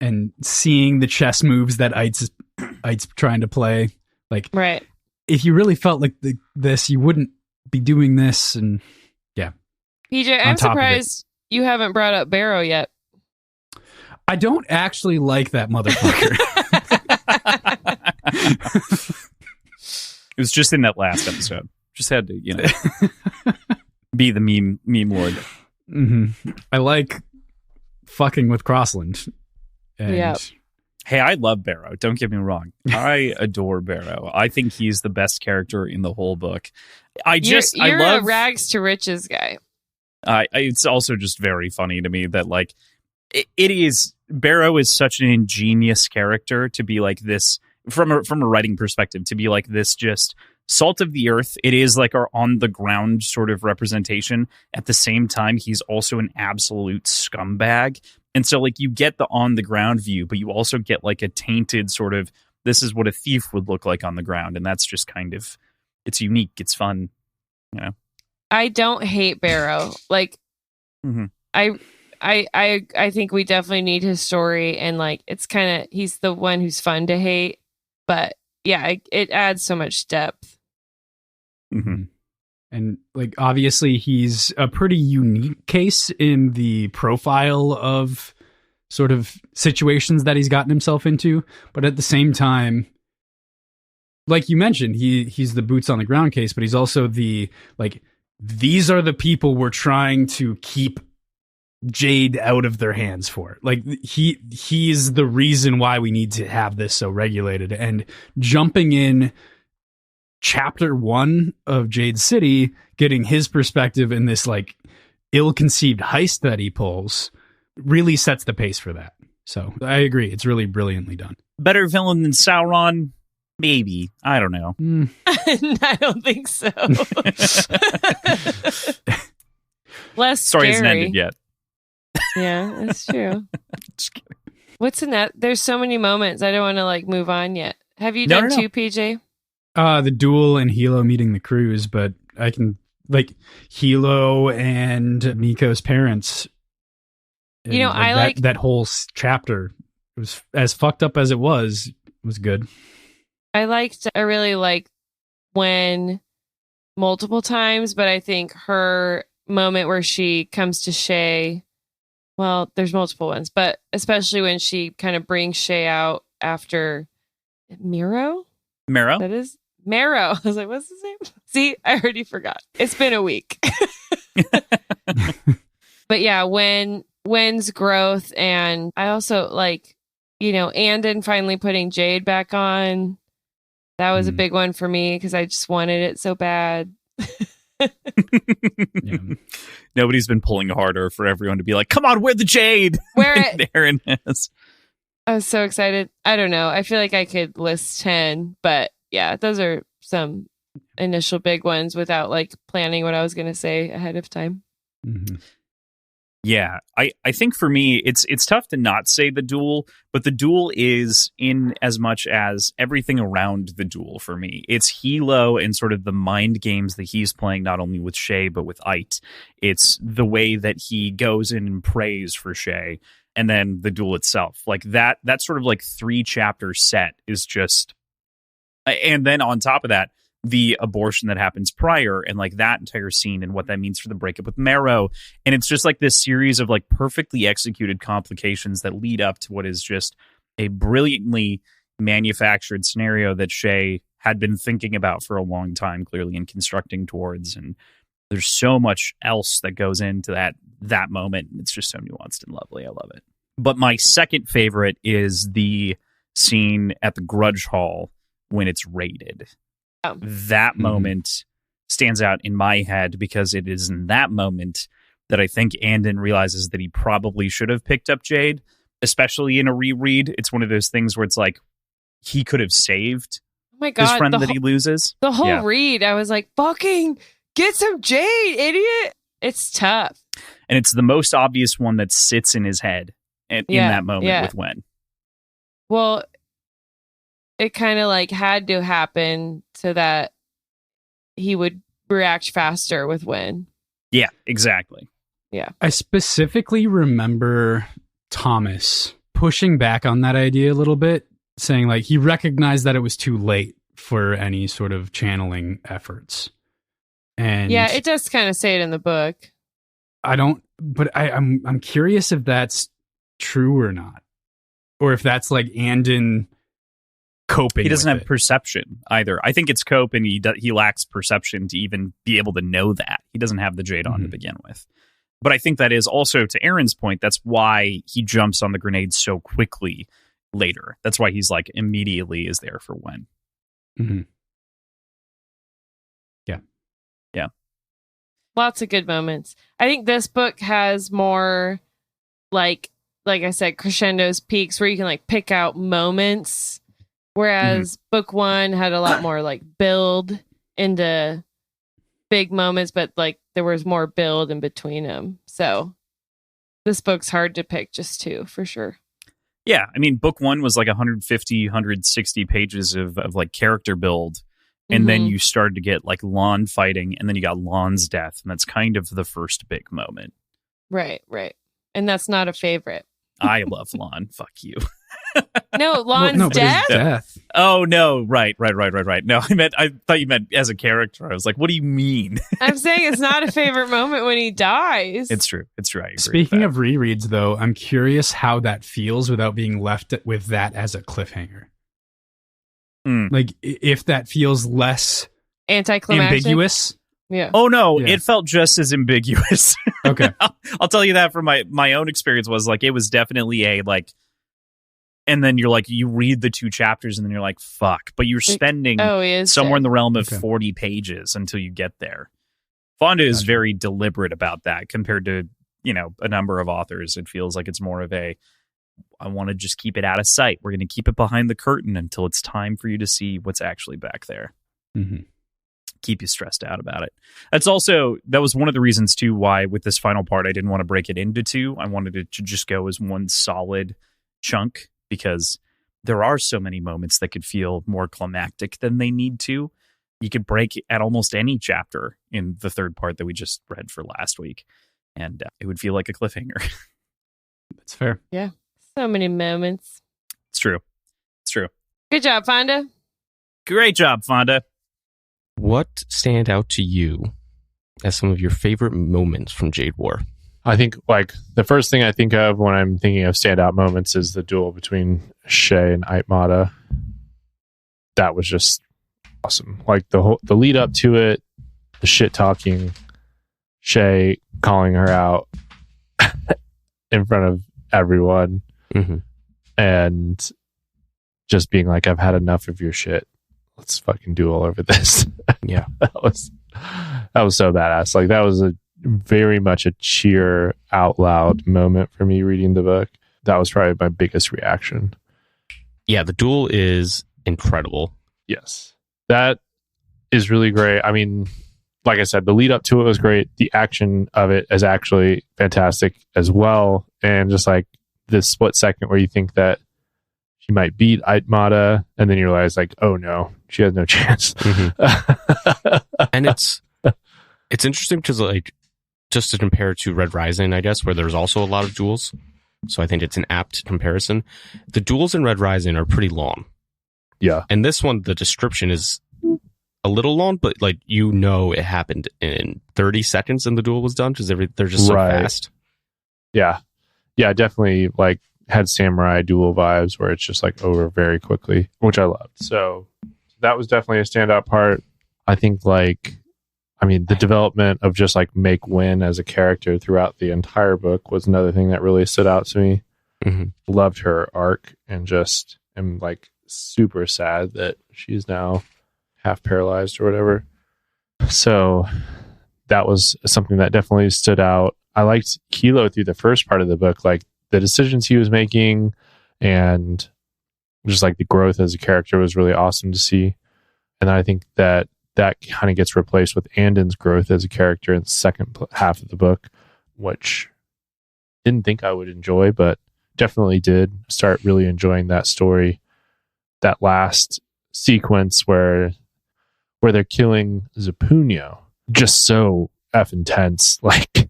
And seeing the chess moves that Ait's trying to play. Like,
right.
If you really felt like this, you wouldn't be doing this. And yeah.
PJ, I'm surprised you haven't brought up Barrow yet.
I don't actually like that motherfucker.
It was just in that last episode. Just had to, be the meme lord.
Mm-hmm. I like fucking with Crossland. And
Hey, I love Barrow. Don't get me wrong. I adore Barrow. I think he's the best character in the whole book.
You're a rags to riches guy.
It's also just very funny to me that like it is. Barrow is such an ingenious character to be like this from a writing perspective, to be like this just salt of the earth. It is like our on the ground sort of representation. At the same time, he's also an absolute scumbag. And so like you get the on the ground view, but you also get like a tainted sort of, this is what a thief would look like on the ground. And that's just kind of, it's unique. It's fun.
I don't hate Barrow. Like I think we definitely need his story, and like it's kind of, he's the one who's fun to hate, but yeah, it adds so much depth.
Mm-hmm. And like obviously he's a pretty unique case in the profile of sort of situations that he's gotten himself into, but at the same time, like you mentioned, he's the boots on the ground case, but he's also the like, these are the people we're trying to keep Jade out of their hands for. Like he's the reason why we need to have this so regulated. And jumping in chapter 1 of Jade City, getting his perspective in this like ill-conceived heist that he pulls really sets the pace for that. So I agree. It's really brilliantly done.
Better villain than Sauron? Maybe. I don't know.
I don't think so. Less
Story
scary.
hasn't ended yet.
Yeah, that's true.
Just kidding.
What's in that? There's so many moments. I don't want to like move on yet. Have you
No,
done
no.
two, PJ?
The duel and Hilo meeting the crews, but I can like Hilo and Nico's parents.
You know, I like
that whole chapter. It was as fucked up as it was good.
I really like when multiple times, but I think her moment where she comes to Shay, well, there's multiple ones, but especially when she kind of brings Shay out after Miro. That is Marrow. I was like, what's his name? See, I already forgot. It's been a week. But yeah, Wen's growth, and I also like, you know, Andon finally putting Jade back on. That was a big one for me because I just wanted it so bad.
Yeah.
Nobody's been pulling harder for everyone to be like, come on, wear the Jade.
Wear it.
Aaron has.
I was so excited. I don't know. I feel like I could list 10, but yeah, those are some initial big ones without like planning what I was going to say ahead of time.
Mm-hmm.
Yeah, I think for me, it's tough to not say the duel, but the duel is in as much as everything around the duel for me. It's Hilo and sort of the mind games that he's playing, not only with Shay, but with Ait. It's the way that he goes in and prays for Shay, and then the duel itself. Like that sort of like 3-chapter set is just... And then on top of that, the abortion that happens prior and like that entire scene and what that means for the breakup with Marrow. And it's just like this series of like perfectly executed complications that lead up to what is just a brilliantly manufactured scenario that Shay had been thinking about for a long time, clearly, and constructing towards. And there's so much else that goes into that moment. It's just so nuanced and lovely. I love it. But my second favorite is the scene at the Grudge Hall when it's raided. That moment stands out in my head because it is in that moment that I think Andon realizes that he probably should have picked up Jade, especially in a reread. It's one of those things where it's like he could have saved his friend that he loses.
The whole read, I was like, fucking get some Jade, idiot. It's tough.
And it's the most obvious one that sits in his head in that moment with Wen.
Well, it kind of like had to happen so that he would react faster with Wen.
Yeah, exactly.
Yeah.
I specifically remember Thomas pushing back on that idea a little bit, saying like he recognized that it was too late for any sort of channeling efforts. And
yeah, it does kind of say it in the book.
I'm curious if that's true or not. Or if that's like Andon coping.
He doesn't
with
have perception either. I think it's cope, and he lacks perception to even be able to know that. He doesn't have the Jade on to begin with. But I think that is also, to Aaron's point, that's why he jumps on the grenade so quickly later. That's why he's like immediately is there for Wen.
Mm-hmm. Yeah.
Yeah.
Lots of good moments. I think this book has more like I said, crescendos, peaks where you can like pick out moments. Whereas book one had a lot more like build into big moments, but like there was more build in between them. So this book's hard to pick just two for sure.
Yeah. I mean, book one was like 150, 160 pages of like character build. And then you started to get like Lon fighting, and then you got Lon's death. And that's kind of the first big moment.
Right. And that's not a favorite.
I love Lon. Fuck you.
No, Lon's death?
Oh, no. Right. No, I thought you meant as a character. I was like, what do you mean?
I'm saying it's not a favorite moment when he dies.
It's true. I agree.
Speaking of rereads, though, I'm curious how that feels without being left with that as a cliffhanger. Like, if that feels less
anticlimactic,
ambiguous.
Yeah.
Oh, no. Yeah. It felt just as ambiguous.
Okay.
I'll tell you that from my own experience was like, it was definitely a like, and then you're like, you read the 2 chapters and then you're like, fuck. But you're spending somewhere in the realm of 40 pages until you get there. Fonda is very deliberate about that compared to, a number of authors. It feels like it's more of a, I want to just keep it out of sight. We're going to keep it behind the curtain until it's time for you to see what's actually back there.
Mm-hmm.
Keep you stressed out about it. That was one of the reasons too why with this final part I didn't want to break it into two. I wanted it to just go as one solid chunk, because there are so many moments that could feel more climactic than they need to. You could break at almost any chapter in the third part that we just read for last week, and it would feel like a cliffhanger.
That's fair.
Yeah. So many moments.
It's true.
Good job, Fonda.
Great job, Fonda.
What stand out to you as some of your favorite moments from Jade War?
I think like the first thing I think of when I'm thinking of standout moments is the duel between Shay and Aitmata. That was just awesome. Like the lead up to it, the shit talking, Shay calling her out in front of everyone, and just being like, "I've had enough of your shit. Let's fucking duel over this."
Yeah,
that was so badass. Like that was a very much a cheer out loud moment for me reading the book. That was probably my biggest reaction.
Yeah, the duel is incredible.
Yes, that is really great. I mean, like I said, the lead up to it was great. The action of it is actually fantastic as well. And just like this split second where you think that she might beat Aitmata, and then you realize like, oh no, she has no chance.
And it's interesting because like just to compare to Red Rising, I guess, where there's also a lot of duels. So I think it's an apt comparison. The duels in Red Rising are pretty long.
Yeah.
And this one, the description is a little long, but like, it happened in 30 seconds and the duel was done because they're just so fast.
Yeah. Yeah, definitely like had samurai duel vibes where it's just like over very quickly, which I loved. So that was definitely a standout part. I think the development of just like Make Win as a character throughout the entire book was another thing that really stood out to me. Loved her arc and just am like super sad that she's now half paralyzed or whatever. So that was something that definitely stood out. I liked Kilo through the first part of the book, like the decisions he was making and just like the growth as a character was really awesome to see. And I think that kind of gets replaced with Andon's growth as a character in the second half of the book, which didn't think I would enjoy, but definitely did start really enjoying that story. That last sequence where they're killing Zapunio, just so effing tense. Like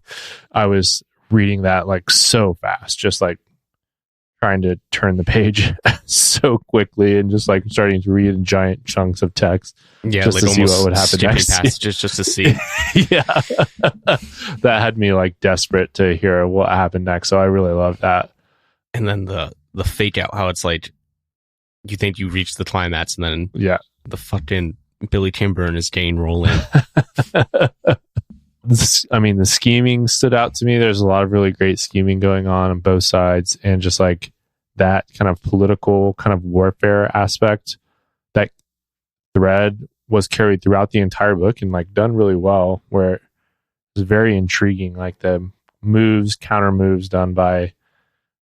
I was reading that like so fast, just like trying to turn the page so quickly and just like starting to read in giant chunks of text.
Yeah,
just
like
to see what would happen next.
Passages just to see.
Yeah, that had me like desperate to hear what happened next. So I really loved that.
And then the fake out, how it's like you think you reached the climax, and then the fucking Billy Timber and his gang roll in.
The scheming stood out to me. There's a lot of really great scheming going on both sides, and just like that kind of political kind of warfare aspect, that thread was carried throughout the entire book and like done really well, where it was very intriguing, like the counter moves done by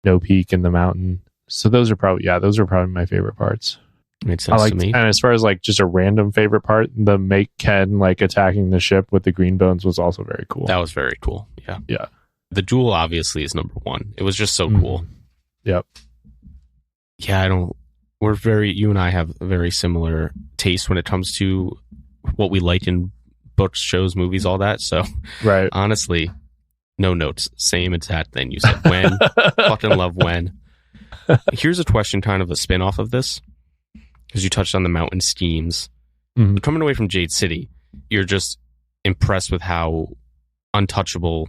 No Peak and the Mountain. So those are probably my favorite parts.
Makes sense to me.
And as far as like just a random favorite part, the Make Ken like attacking the ship with the green bones was also very cool.
That was very cool. Yeah.
Yeah.
The duel obviously is number one. It was just so cool.
Yep.
Yeah, you and I have a very similar taste when it comes to what we like in books, shows, movies, all that. So
right.
Honestly, no notes. Same exact thing you said. When fucking love when. Here's a question, kind of a spin-off of this, because you touched on the mountain schemes. Coming away from Jade City, you're just impressed with how untouchable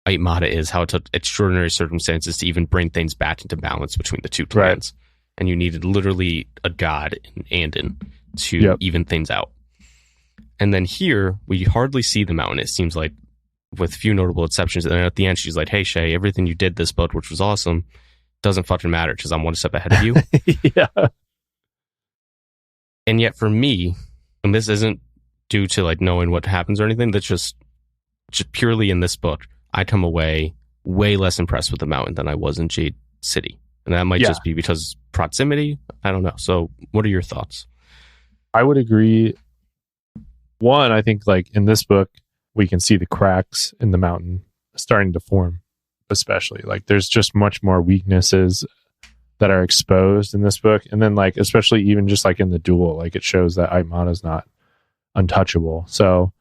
Aitmata is, how it took extraordinary circumstances to even bring things back into balance between the two clans. Right. And you needed literally a god in Andon to even things out. And then here, we hardly see the mountain, it seems like, with few notable exceptions. And then at the end, she's like, hey, Shay, everything you did this book, which was awesome, doesn't fucking matter because I'm one step ahead of you.
Yeah.
And yet for me, and this isn't due to like knowing what happens or anything, that's just purely in this book, I come away way less impressed with the mountain than I was in Jade City. And that might just be because proximity. I don't know. So what are your thoughts?
I would agree. One, I think like in this book, we can see the cracks in the mountain starting to form, especially like there's just much more weaknesses that are exposed in this book. And then like, especially even just like in the duel, like it shows that Aitmata's not untouchable. So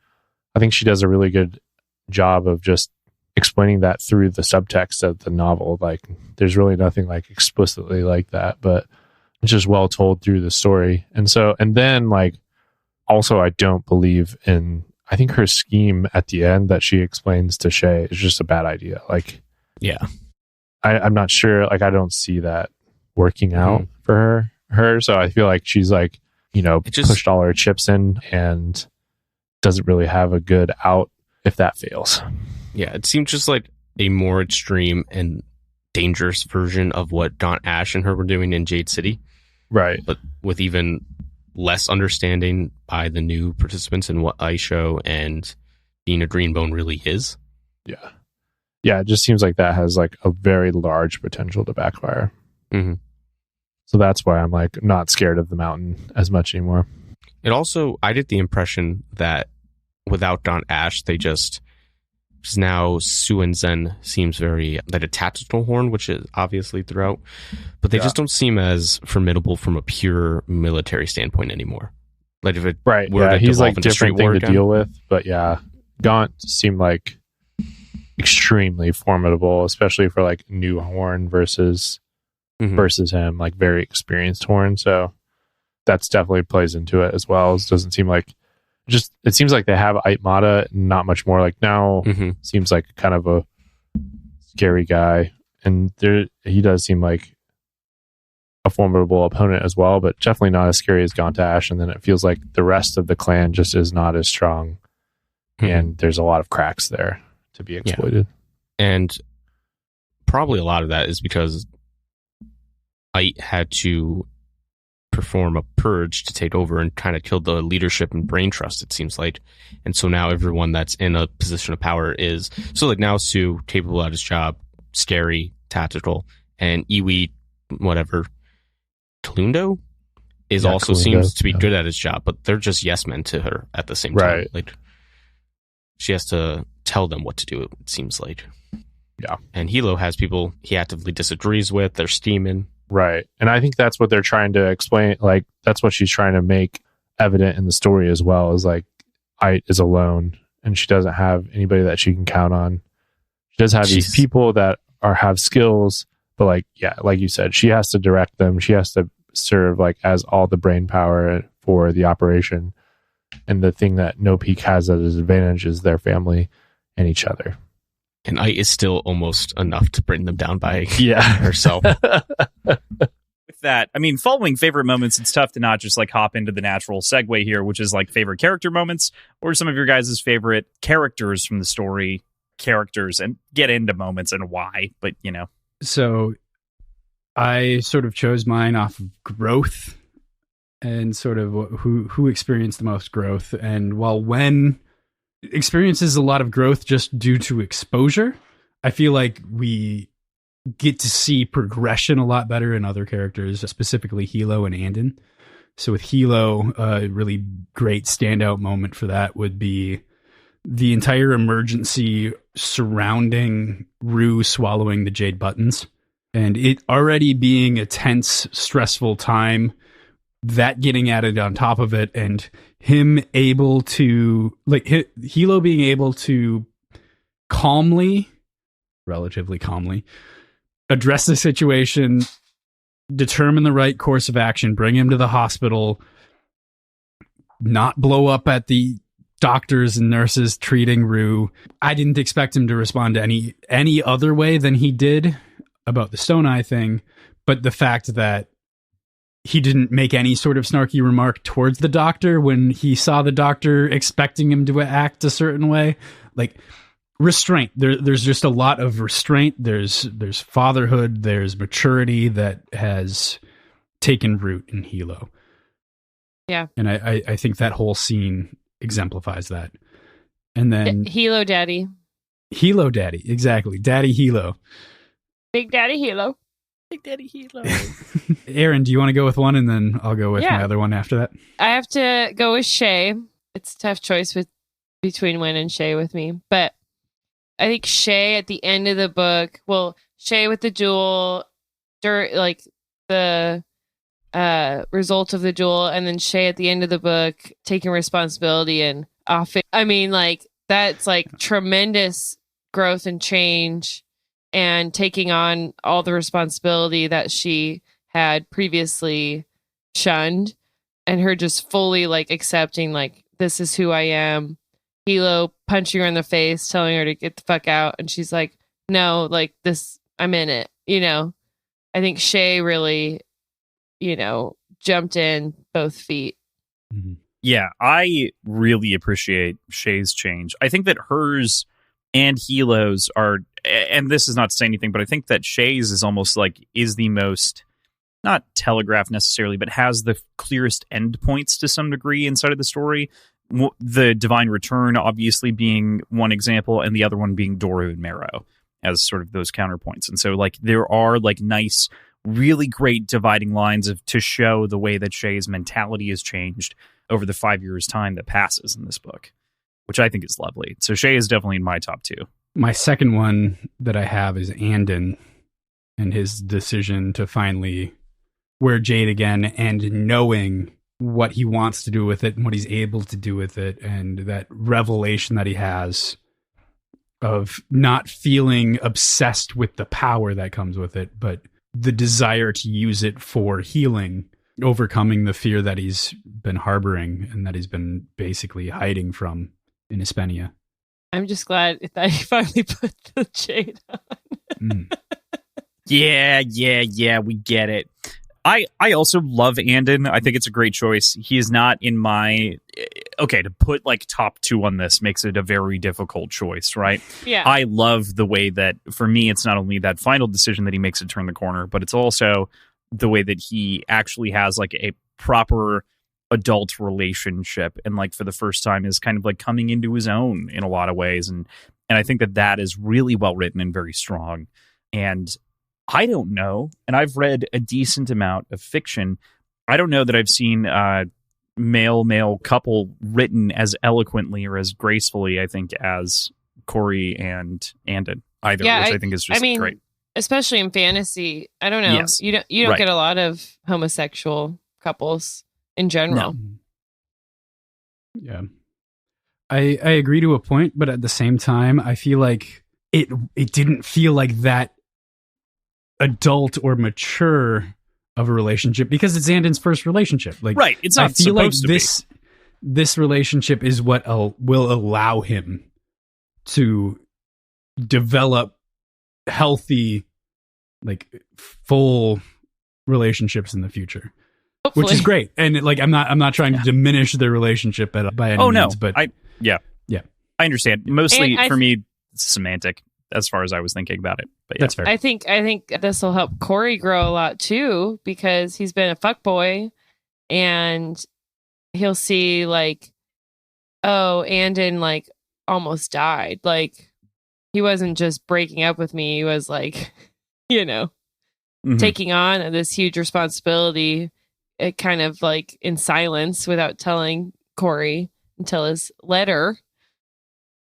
I think she does a really good job of just explaining that through the subtext of the novel. Like there's really nothing like explicitly like that, but it's just well told through the story. And then like, also, I don't believe in, I think her scheme at the end that she explains to Shay is just a bad idea. Like,
yeah,
I'm not sure. Like, I don't see that working out for her. So I feel like she's like, pushed all her chips in and doesn't really have a good out if that fails.
Yeah, it seems just like a more extreme and dangerous version of what Daunt Ash and her were doing in Jade City.
Right.
But with even less understanding by the new participants in what Aisho and being a Greenbone really is.
Yeah. Yeah, it just seems like that has like a very large potential to backfire.
Mm-hmm.
So that's why I'm like not scared of the mountain as much anymore.
It also, I get the impression that without Daunt Ash, they just now Suen Zen seems very like a tactical horn, which is obviously throughout, but they just don't seem as formidable from a pure military standpoint anymore. Like if it were to
he's like
into
different thing to deal with, but yeah, Gaunt seemed like extremely formidable, especially for like new horn versus him, like very experienced horn. So that's definitely plays into it as well. It doesn't seem like it seems like they have Aitmata, not much more. Like now seems like kind of a scary guy, and he does seem like a formidable opponent as well, but definitely not as scary as Gaunt Ash. And then it feels like the rest of the clan just is not as strong, and there's a lot of cracks there to be exploited.
Yeah. And probably a lot of that is because Ait had to perform a purge to take over and kind of kill the leadership and brain trust, it seems like. And so now everyone that's in a position of power is so like now Sue capable at his job, scary, tactical, and Iwi whatever Kalundo is also
Kalundo,
seems to be good at his job, but they're just yes men to her at the same time.
Right.
Like she has to tell them what to do, it seems like.
Yeah.
And Hilo has people he actively disagrees with, they're steaming.
Right. And I think that's what they're trying to explain. Like, that's what she's trying to make evident in the story as well, is like, Ait is alone and she doesn't have anybody that she can count on. She does have these people that have skills, but like, yeah, like you said, she has to direct them. She has to serve like as all the brain power for the operation. And the thing that No Peak has at his advantage is their family and each other.
And Ait is still almost enough to bring them down by herself.
With that, I mean, following favorite moments, it's tough to not just like hop into the natural segue here, which is like favorite character moments or some of your guys' favorite characters from the story, and get into moments and why. But,
So I sort of chose mine off of growth and sort of who experienced the most growth. And while Wen experiences a lot of growth just due to exposure, I feel like we get to see progression a lot better in other characters, specifically Hilo and Andon. So with Hilo, a really great standout moment for that would be the entire emergency surrounding Rue swallowing the Jade buttons, and it already being a tense, stressful time, that getting added on top of it, and him able to, like, Hilo being able to relatively calmly, address the situation, determine the right course of action, bring him to the hospital, not blow up at the doctors and nurses treating Rue. I didn't expect him to respond to any other way than he did about the Stone Eye thing, but the fact that he didn't make any sort of snarky remark towards the doctor when he saw the doctor expecting him to act a certain way, like restraint. There's just a lot of restraint. There's fatherhood. There's maturity that has taken root in Hilo.
Yeah,
and I think that whole scene exemplifies that. And then
Hilo Daddy,
exactly, Daddy Hilo,
Big Daddy Hilo.
Big Daddy Hilo.
Aaron, do you want to go with one, and then I'll go with my other one after that?
I have to go with Shay. It's a tough choice between Wynn and Shay with me, but I think Shay at the end of the book. Well, Shay with the duel, like the result of the duel, and then Shay at the end of the book taking responsibility and off it. I mean, like that's like tremendous growth and change, and taking on all the responsibility that she had previously shunned, and her just fully like accepting like, this is who I am. Hilo punching her in the face, telling her to get the fuck out, and she's like, no, like this, I'm in it. I think Shay really, jumped in both feet.
Mm-hmm. Yeah, I really appreciate Shay's change. I think that hers and Hilo's are, and this is not to say anything, but I think that Shay's is almost like is the most, not telegraphed necessarily, but has the clearest endpoints to some degree inside of the story. The Divine Return obviously being one example, and the other one being Doru and Marrow as sort of those counterpoints. And so like there are like nice, really great dividing lines to show the way that Shay's mentality has changed over the 5 years time that passes in this book, which I think is lovely. So Shay is definitely in my top two.
My second one that I have is Andon and his decision to finally wear Jade again, and knowing what he wants to do with it and what he's able to do with it, and that revelation that he has of not feeling obsessed with the power that comes with it, but the desire to use it for healing, overcoming the fear that he's been harboring and that he's been basically hiding from in Hispania.
I'm just glad that he finally put the Jade on.
Yeah, we get it. I also love Andon. I think it's a great choice. He is not in my... Okay, to put like top two on this makes it a very difficult choice, right?
Yeah.
I love the way that, for me, it's not only that final decision that he makes to turn the corner, but it's also the way that he actually has like a proper adult relationship, and like for the first time is kind of like coming into his own in a lot of ways. And I think that is really well written and very strong. And I don't know, and I've read a decent amount of fiction. I don't know that I've seen male couple written as eloquently or as gracefully, I think, as Corey and Andon either, which I think is just great.
Especially in fantasy. I don't know.
Yes.
You don't get a lot of homosexual couples in general.
No.
Yeah. I agree to a point, but at the same time, I feel like it didn't feel like that adult or mature of a relationship, because it's Andon's first relationship. Like,
right. It's not
I feel like
supposed to
this relationship is what will allow him to develop healthy, like full relationships in the future. Hopefully. Which is great. And like, I'm not trying to diminish their relationship by any means, but
I understand. Mostly for me, it's semantic as far as I was thinking about it. But yeah.
That's fair.
I think this will help Corey grow a lot too, because he's been a fuckboy, and he'll see like, oh, Andon like almost died. Like, he wasn't just breaking up with me. He was like, taking on this huge responsibility, it kind of like in silence without telling Corey until his letter.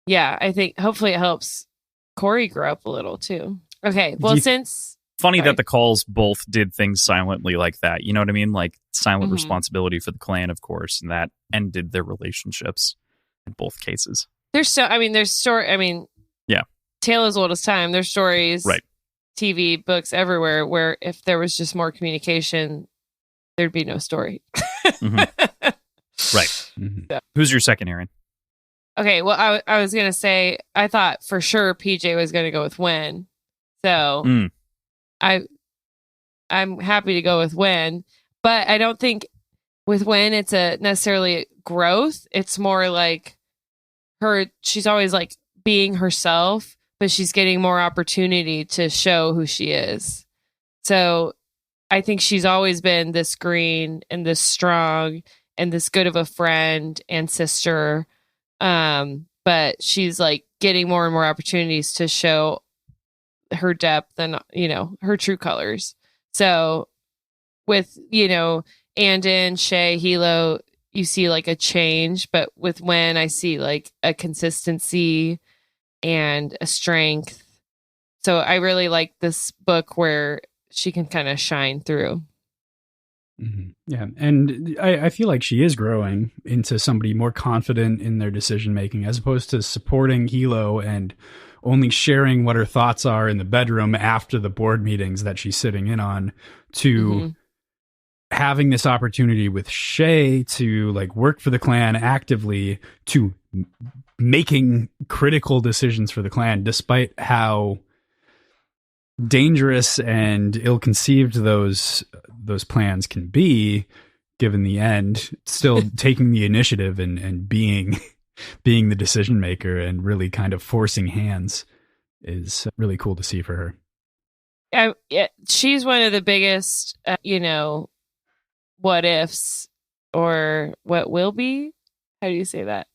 Yeah, I think hopefully it helps Corey grow up a little too. Okay, well,
Funny that the Calls both did things silently like that. You know what I mean? Like silent responsibility for the clan, of course, and that ended their relationships in both cases.
There's story.
Yeah.
Tale as old as time. There's stories,
right?
TV, books, everywhere, where if there was just more communication, there'd be no story.
Right. So. Who's your second, Aaron?
Okay, well, I was gonna say I thought for sure PJ was gonna go with Wen, so I'm happy to go with Wen, but I don't think with Wen it's a necessarily growth. It's more like she's always like being herself, but she's getting more opportunity to show who she is. So I think she's always been this green and this strong and this good of a friend and sister. But she's like getting more and more opportunities to show her depth and, her true colors. So with, Andon, Shay, Hilo, you see like a change, but with Wen, I see like a consistency and a strength. So I really like this book where she can kind of shine through.
Mm-hmm. Yeah, and I feel like she is growing into somebody more confident in their decision making, as opposed to supporting Hilo and only sharing what her thoughts are in the bedroom after the board meetings that she's sitting in on, to having this opportunity with Shay to like work for the clan actively, to making critical decisions for the clan, despite how dangerous and ill-conceived those plans can be, given the end, still taking the initiative and being the decision maker and really kind of forcing hands is really cool to see for her.
She's one of the biggest, what ifs, or what will be. How do you say that?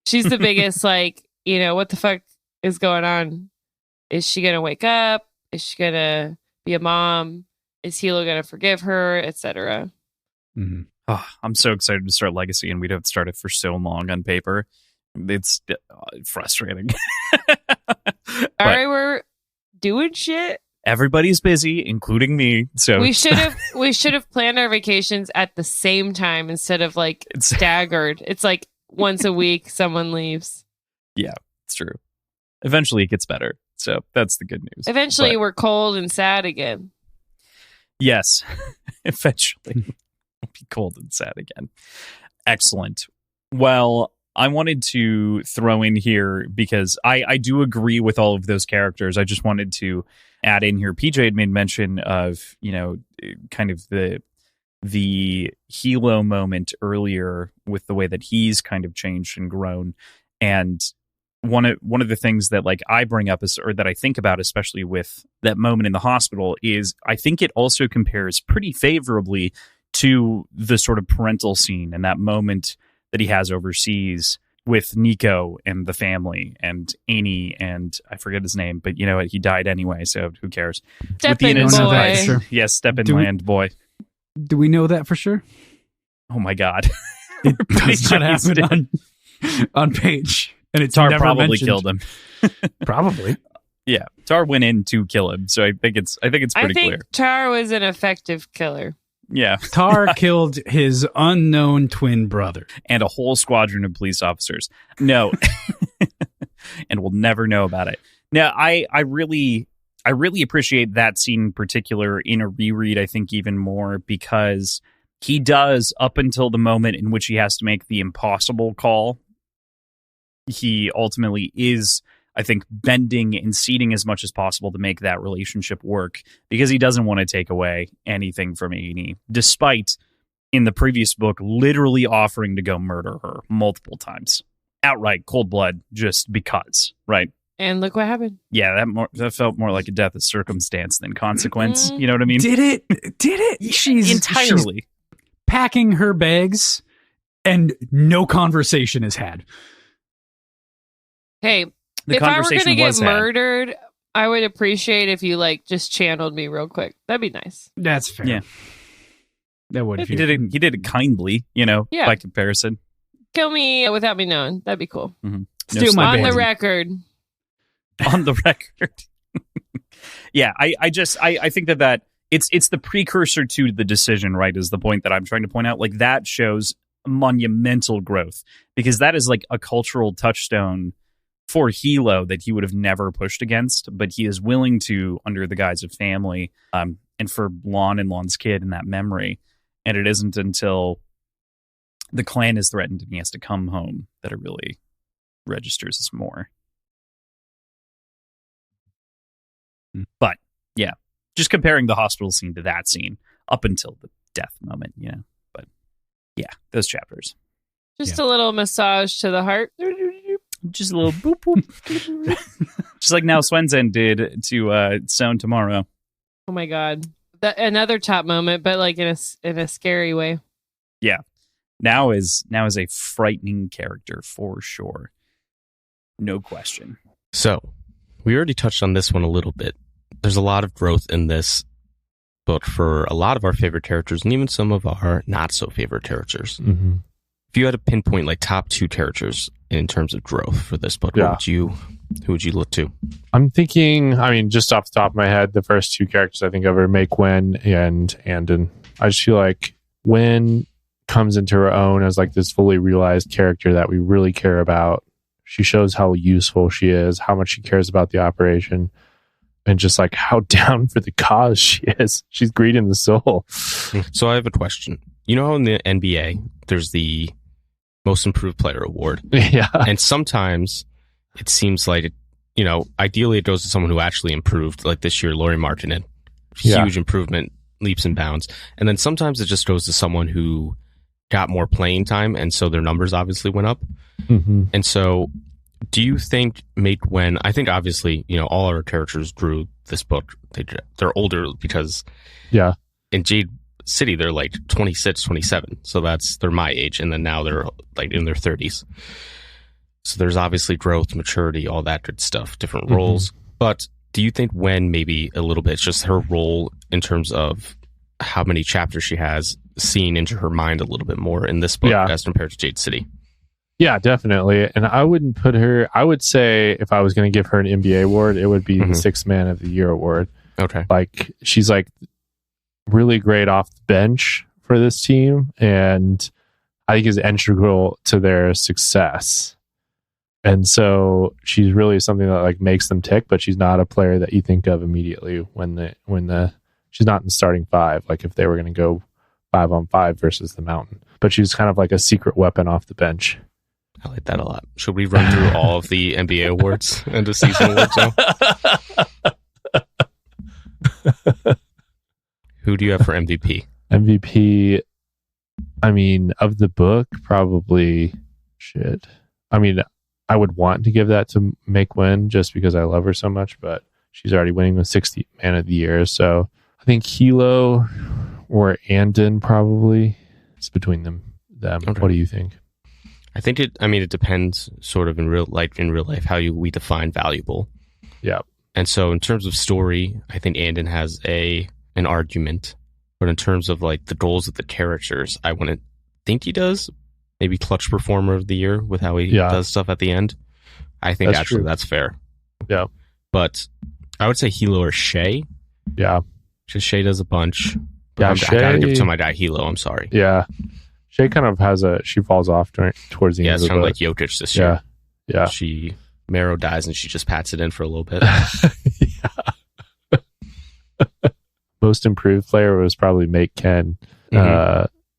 She's the biggest, like, what the fuck is going on? Is she going to wake up? Is she going to be a mom? Is Hilo going to forgive her, etc.?
Mm-hmm.
Oh, I'm so excited to start Legacy, and we'd have started for so long on paper. It's frustrating.
Alright, we're doing shit.
Everybody's busy, including me. So
we should have planned our vacations at the same time instead of like staggered. It's like once a week someone leaves.
Yeah, it's true. Eventually it gets better. So that's the good news.
Eventually we're cold and sad again.
Yes. Eventually we'll be cold and sad again. Excellent. Well, I wanted to throw in here, because I do agree with all of those characters. I just wanted to add in here. PJ had made mention of, kind of the Hilo moment earlier with the way that he's kind of changed and grown. And one of the things that like I bring up is, or that I think about, especially with that moment in the hospital, is I think it also compares pretty favorably to the sort of parental scene and that moment that he has overseas with Nico and the family and Amy and I forget his name, but he died anyway, so who cares?
Step in boy.
Yes, step in land boy.
Do we know that for sure?
Oh my god.
It does not happen on page. And it's
Tar
never
probably
mentioned.
killed him.
Probably.
Yeah. Tar went in to kill him, so I think it's pretty clear.
Tar was an effective killer.
Yeah.
Tar killed his unknown twin brother.
And a whole squadron of police officers. No. And we'll never know about it. Now, I really appreciate that scene in particular in a reread, I think even more, because he does, up until the moment in which he has to make the impossible call, he ultimately is, I think, bending and ceding as much as possible to make that relationship work, because he doesn't want to take away anything from Amy, despite, in the previous book, literally offering to go murder her multiple times. Outright, cold blood, just because, right?
And look what happened.
Yeah, that felt more like a death of circumstance than consequence. You know what I mean?
Did it? She's
entirely
packing her bags and no conversation is had.
Hey, if I were going to get murdered, I would appreciate if you like just channeled me real quick. That'd be nice.
That's fair. Yeah. That would.
He did it kindly, by comparison.
Kill me without me knowing. That'd be cool.
Mm-hmm.
Steal my
on the record.
On the record. Yeah, I think that it's the precursor to the decision, right, is the point that I'm trying to point out. Like, that shows monumental growth, because that is like a cultural touchstone for Hilo that he would have never pushed against, but he is willing to under the guise of family, and for Lon and Lon's kid and that memory. And it isn't until the clan is threatened and he has to come home that it really registers as more. But yeah, just comparing the hospital scene to that scene up until the death moment, but yeah, those chapters.
Just a little massage to the heart.
Just a little boop boop. Just like Now Swensen did to Stone Tomorrow.
Oh my god. Another top moment, but like in a scary way.
Yeah. Now is a frightening character for sure. No question.
So, we already touched on this one a little bit. There's a lot of growth in this. but for a lot of our favorite characters and even some of our not so favorite characters.
Mm-hmm.
If you had to pinpoint like top 2 characters in terms of growth for this book, who would you look to? I'm
thinking, just off the top of my head, the first 2 characters I think of are May Quinn and Andon. I just feel like Gwen comes into her own as like this fully realized character that we really care about. She shows how useful she is, how much she cares about the operation, and just like how down for the cause she is. She's greed in the soul.
So I have a question. You know how in the NBA, there's the most improved player award?
Yeah.
And sometimes it seems like, ideally it goes to someone who actually improved, like this year, Lauri Markkanen. Huge improvement, leaps and bounds. And then sometimes it just goes to someone who got more playing time, and so their numbers obviously went up.
Mm-hmm.
And so do you think I think obviously, all our characters grew this book. They're older because in Jade City, they're like 26, 27. So they're my age. And then now they're like in their 30s. So there's obviously growth, maturity, all that good stuff, different roles. But do you think when maybe a little bit, it's just her role in terms of how many chapters she has seen into her mind a little bit more in this book as compared to Jade City?
Yeah, definitely. And I wouldn't put her, I would say if I was going to give her an NBA award, it would be the Sixth Man of the Year award.
Okay.
Like, she's like really great off the bench for this team, and I think is integral to their success. And so she's really something that like makes them tick, but she's not a player that you think of immediately when she's not in the starting 5, like if they were going to go 5-on-5 versus the Mountain. But she's kind of like a secret weapon off the bench.
I like that a lot. Should we run through all of the NBA awards and the season awards now? Who do you have for MVP?
MVP, of the book, probably shit. I would want to give that to Make Win just because I love her so much, but she's already winning the 60th Man of the Year. So I think Hilo or Andon probably. It's between them. Okay. What do you think?
I think it depends sort of in real life how we define valuable.
Yeah.
And so in terms of story, I think Andon has an argument, but in terms of like the goals of the characters, I wouldn't think he does. Maybe clutch performer of the year with how he does stuff at the end. I think that's fair.
Yeah.
But I would say Hilo or Shay.
Yeah.
Because Shay does a bunch.
Yeah,
I gotta give it to my guy Hilo. I'm sorry.
Yeah. Shay kind of she falls off towards the end of the book.
Yeah, it's kind of like Jokic this year.
Yeah.
Marrow dies and she just pats it in for a little bit.
Most improved player was probably Make Ken.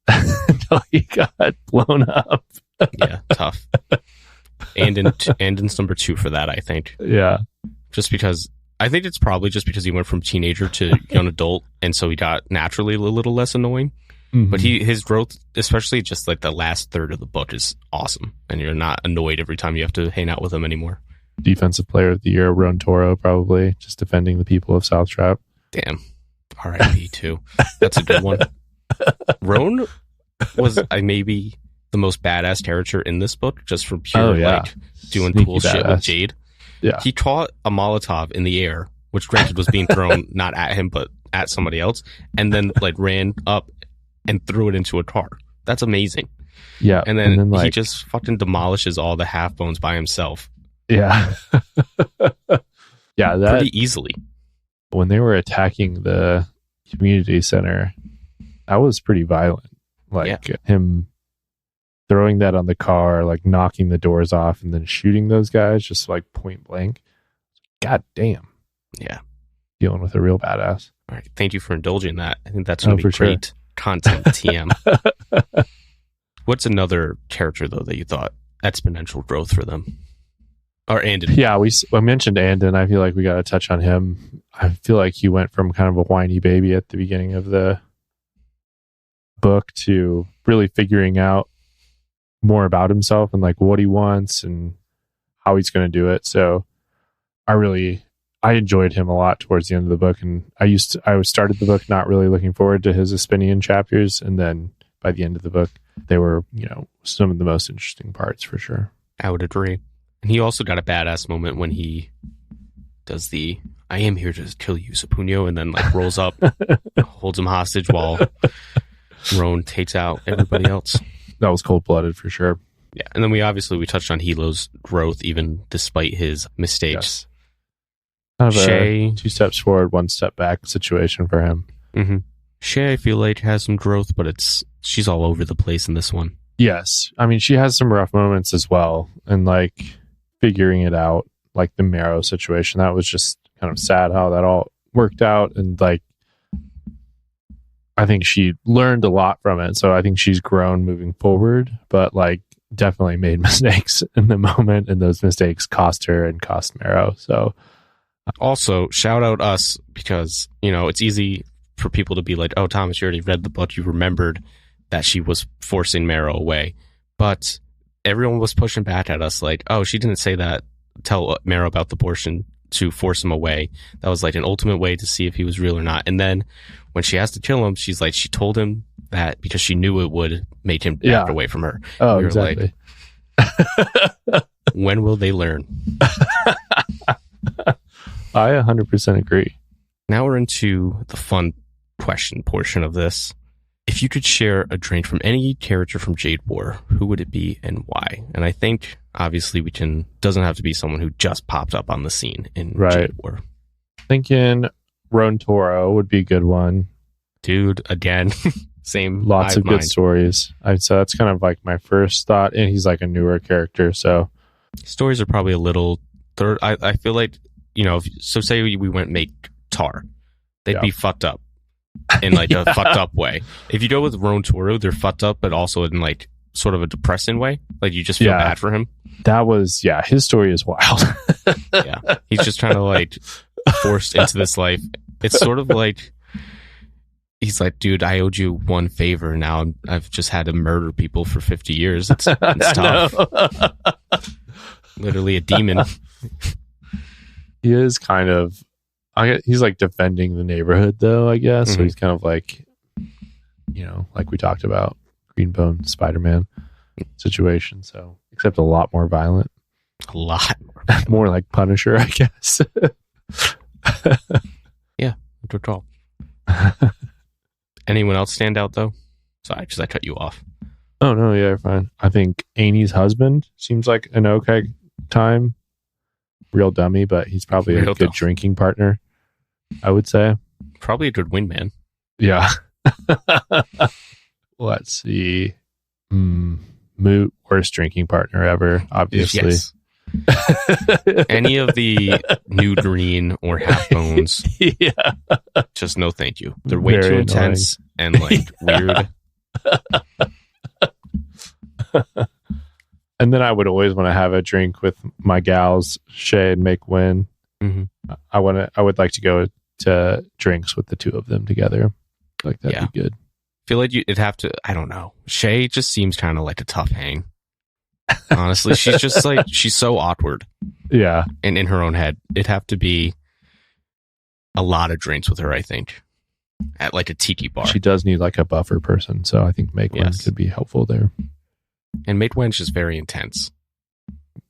Until he got blown up.
Yeah, tough. Andon's number 2 for that, I think.
Yeah.
Just because I think it's probably just because he went from teenager to young adult, and so he got naturally a little less annoying. Mm-hmm. But his growth, especially just like the last third of the book, is awesome, and you're not annoyed every time you have to hang out with him anymore.
Defensive Player of the Year, Ron Toro, probably just defending the people of South Trap.
Damn, R.I.P. too. That's a good one. Roan was maybe the most badass character in this book, just from pure like doing
Sneaky
cool shit with Jade.
Yeah,
he caught a Molotov in the air, which granted was being thrown not at him but at somebody else, and then like ran up and threw it into a car. That's amazing.
Yeah,
and then he just fucking demolishes all the half bones by himself.
Yeah, yeah, that
pretty easily.
When they were attacking the community center, that was pretty violent. Like him throwing that on the car, like knocking the doors off, and then shooting those guys just like point blank. God damn.
Yeah.
Dealing with a real badass.
All right. Thank you for indulging that. I think that's going to be great content, TM. What's another character, though, that you thought exponential growth for them? Or Andon?
Yeah, I mentioned Andon. I feel like we got to touch on him. I feel like he went from kind of a whiny baby at the beginning of the book to really figuring out more about himself and like what he wants and how he's going to do it. So I enjoyed him a lot towards the end of the book, and I started the book not really looking forward to his Aspinian chapters, and then by the end of the book they were some of the most interesting parts for sure.
I would agree. And he also got a badass moment when he does the I am here to kill you, Sapunio, and then like rolls up, holds him hostage while Roan takes out everybody else.
That was cold-blooded for sure.
Yeah, and then we touched on Hilo's growth even despite his mistakes.
Yes. Kind of
Shay,
a 2 steps forward, 1 step back situation for him.
Mm-hmm. Shay, I feel like, has some growth, but she's all over the place in this one.
Yes. I mean, she has some rough moments as well. And like figuring it out, like the Marrow situation, that was just kind of sad how that all worked out. And like, I think she learned a lot from it. So I think she's grown moving forward, but like definitely made mistakes in the moment. And those mistakes cost her and cost Marrow. So
also, shout out us because, it's easy for people to be like, oh, Thomas, you already read the book. You remembered that she was forcing Marrow away. But everyone was pushing back at us like, oh, she didn't say that, tell Marrow about the portion to force him away. That was like an ultimate way to see if he was real or not. And then when she has to kill him, she's like, she told him that because she knew it would make him back away from her.
Oh,
we were
exactly.
Like, when will they learn?
I 100% agree.
Now we're into the fun question portion of this. If you could share a drink from any character from Jade War, who would it be and why? And I think, obviously, doesn't have to be someone who just popped up on the scene in Jade War.
Thinking Roan Toro would be a good one.
Dude, again, same.
Lots of good stories. So that's kind of like my first thought. And he's like a newer character, so.
Stories are probably a little third. I feel like, so say we went make Tar. They'd be fucked up. In like a fucked up way. If you go with Roan Toro, they're fucked up, but also in like sort of a depressing way. Like you just feel bad for him.
That was, his story is wild.
Yeah. He's just kind of like forced into this life. It's sort of like, he's like, dude, I owed you one favor. Now I've just had to murder people for 50 years. It's tough. Literally a demon.
He is kind of, he's like defending the neighborhood though, I guess. Mm-hmm. So he's kind of like, like we talked about Greenbone Spider-Man situation. So, except a lot more violent.
A lot more
violent. More like Punisher, I guess.
Yeah, good call. Anyone else stand out though? Sorry, because I cut you off.
Oh no, yeah, fine. I think Annie's husband seems like an okay time. Real dummy, but he's probably a good drinking partner, I would say.
Probably a good wingman.
Yeah. Let's see. Moot, worst drinking partner ever, obviously.
Yes. Any of the new green or half bones.
Yeah.
Just no thank you. They're way too intense and like weird.
And then I would always want to have a drink with my gals, Shay and Make Win.
Mm-hmm.
I would like to go to drinks with the two of them together. Like that'd be good.
I feel like it'd have to, I don't know. Shay just seems kind of like a tough hang. Honestly, she's just like, she's so awkward.
Yeah.
And in her own head, it'd have to be a lot of drinks with her, I think. At like a tiki bar.
She does need like a buffer person. So I think Make Win could be helpful there.
And Make Win's just very intense.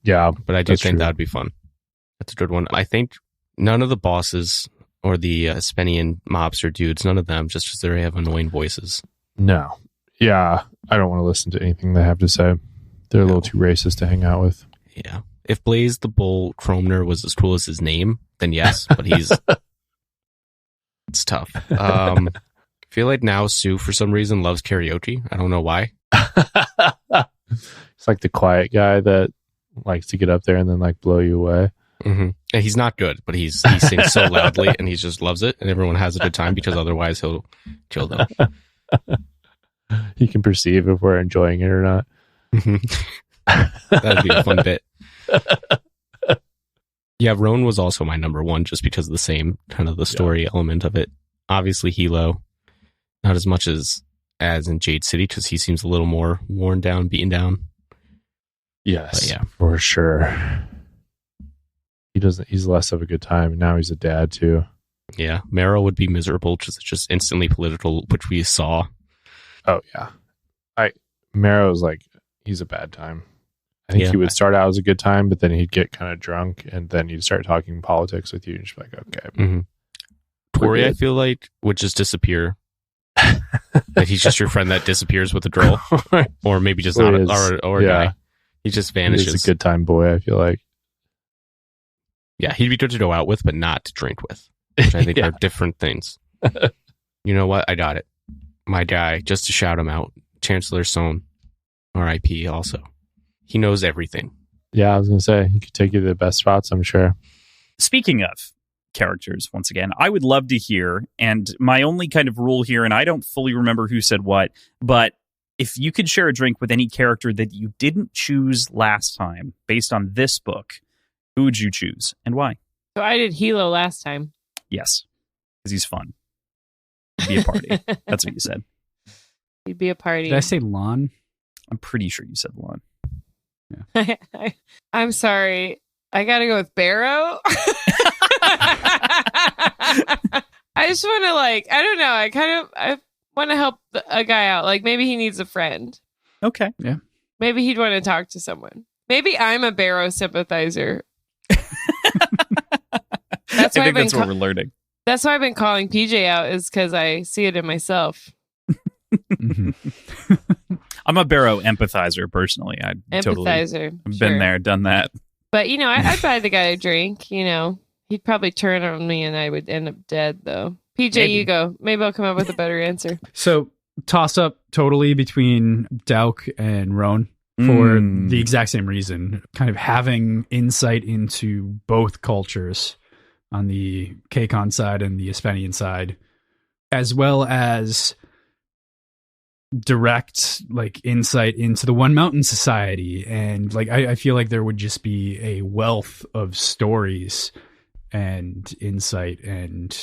Yeah.
But I do think that would be fun. That's a good one. I think none of the bosses or the Spenian mobster dudes, none of them, just because they have annoying voices.
No. Yeah. I don't want to listen to anything they have to say. They're a little too racist to hang out with.
Yeah. If Blaze the Bull Cromner was as cool as his name, then yes, but he's... It's tough. I feel like now Sue, for some reason, loves karaoke. I don't know why.
It's like the quiet guy that likes to get up there and then like blow you away.
Mm-hmm. And he's not good, but he sings so loudly and he just loves it, and everyone has a good time because otherwise he'll kill them.
He can perceive if we're enjoying it or not.
That'd be a fun bit. Yeah, Roan was also my number one just because of the same kind of the story element of it. Obviously, Hilo, not as much as in Jade City because he seems a little more worn down, beaten down.
Yes,
but yeah,
for sure. He's less of a good time. Now he's a dad too.
Yeah, Marrow would be miserable because it's just instantly political, which we saw.
Oh yeah, Marrow's like he's a bad time. I think
Yeah.
he would start out as a good time, but then he'd get kind of drunk, and then he'd start talking politics with you, and just be like, okay.
Mm-hmm. Tori, I feel like, would just disappear. Like he's just your friend that disappears with a girl, or maybe just not, or a guy. He just vanishes.
He's a good time boy, I feel like.
Yeah, he'd be good to go out with, but not to drink with, which I think are different things. You know what? I got it. My guy, just to shout him out, Chancellor Sohn, R.I.P. Also, he knows everything.
Yeah, I was gonna say he could take you to the best spots, I'm sure.
Speaking of characters, once again, I would love to hear, and my only kind of rule here, and I don't fully remember who said what, but if you could share a drink with any character that you didn't choose last time based on this book, who would you choose and why?
So I did Hilo last time.
Yes, because he's fun. He'd be a party. That's what you said.
He'd be a party.
Did I say Lon?
I'm pretty sure you said Lon.
Yeah.
I'm sorry. I gotta go with Barrow. I just want to I don't know. I want to help a guy out. Like maybe he needs a friend.
Okay.
Yeah.
Maybe he'd want to talk to someone. Maybe I'm a Barrow sympathizer.
That's what we're learning.
That's why I've been calling PJ out, is because I see it in myself.
Mm-hmm.
I'm a Barrow empathizer personally. I've been there, done that.
But I'd buy the guy a drink. He'd probably turn on me, and I would end up dead. Though PJ,
Maybe.
you go. Maybe I'll come up with a better answer.
So toss up totally between Dauk and Roan for the exact same reason, kind of having insight into both cultures on the Kacon side and the Espenian side, as well as direct insight into the One Mountain Society. And I feel like there would just be a wealth of stories and insight and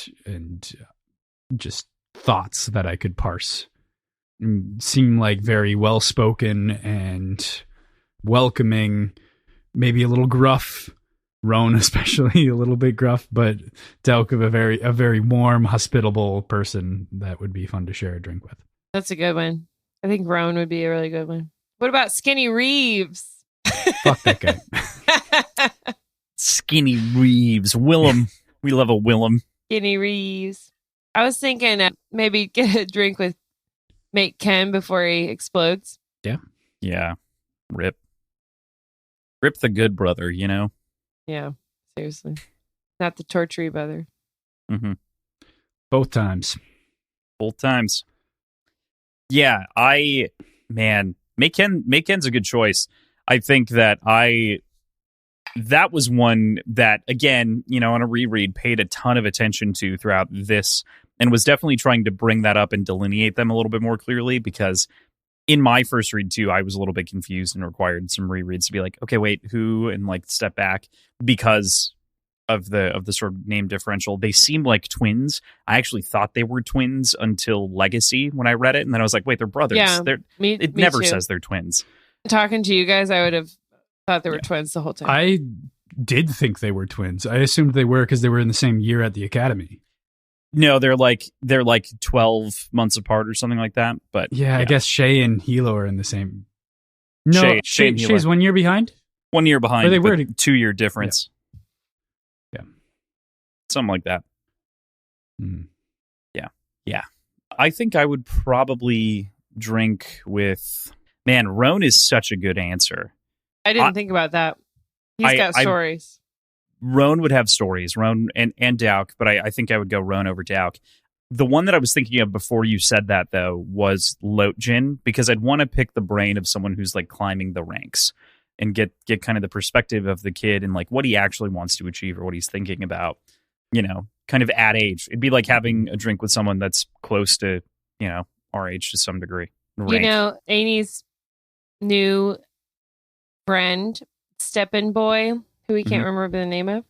just thoughts that I could parse. Seem like very well spoken and welcoming, maybe a little gruff. Roan especially a little bit gruff, but Dauk of a very warm, hospitable person that would be fun to share a drink with.
That's a good one. I think Roan would be a really good one. What about Skinny Reeves?
Fuck that guy.
Skinny Reeves. Willem. We love a Willem.
Skinny Reeves. I was thinking maybe get a drink with Mate Ken before he explodes.
Yeah. Rip the good brother,
Yeah, seriously. Not the torture brother.
Mm-hmm.
Both times.
Yeah, Mayken's a good choice. I think that that was one that, again, on a reread, paid a ton of attention to throughout this, and was definitely trying to bring that up and delineate them a little bit more clearly, because in my first read too, I was a little bit confused and required some rereads to be like, okay, wait, who? And step back because of the sort of name differential. They seem like twins. I actually thought they were twins until Legacy when I read it, and then I was like, wait, they're brothers.
Yeah,
it
me
never
too.
says they're twins.
Talking to you guys, I would have thought they were twins the whole time.
I did think they were twins. I assumed they were because they were in the same year at the academy.
No, they're 12 months apart or something like that. But
yeah, I guess Shay and Hilo are in the same. No,
Shay and Hilo.
Shay's 1 year behind.
1 year behind.
Or they were
2 year difference.
Yeah.
Something like that.
Mm.
Yeah. I think I would probably drink with... Man, Roan is such a good answer.
I didn't think about that. He's got stories.
Roan would have stories, Roan and Dauk, but I think I would go Roan over Dauk. The one that I was thinking of before you said that, though, was Lotjin, because I'd want to pick the brain of someone who's climbing the ranks and get kind of the perspective of the kid and what he actually wants to achieve or what he's thinking about, kind of at age. It'd be like having a drink with someone that's close to, our age to some degree. Rank.
Amy's new friend, Steppen Boy, who we can't remember the name of.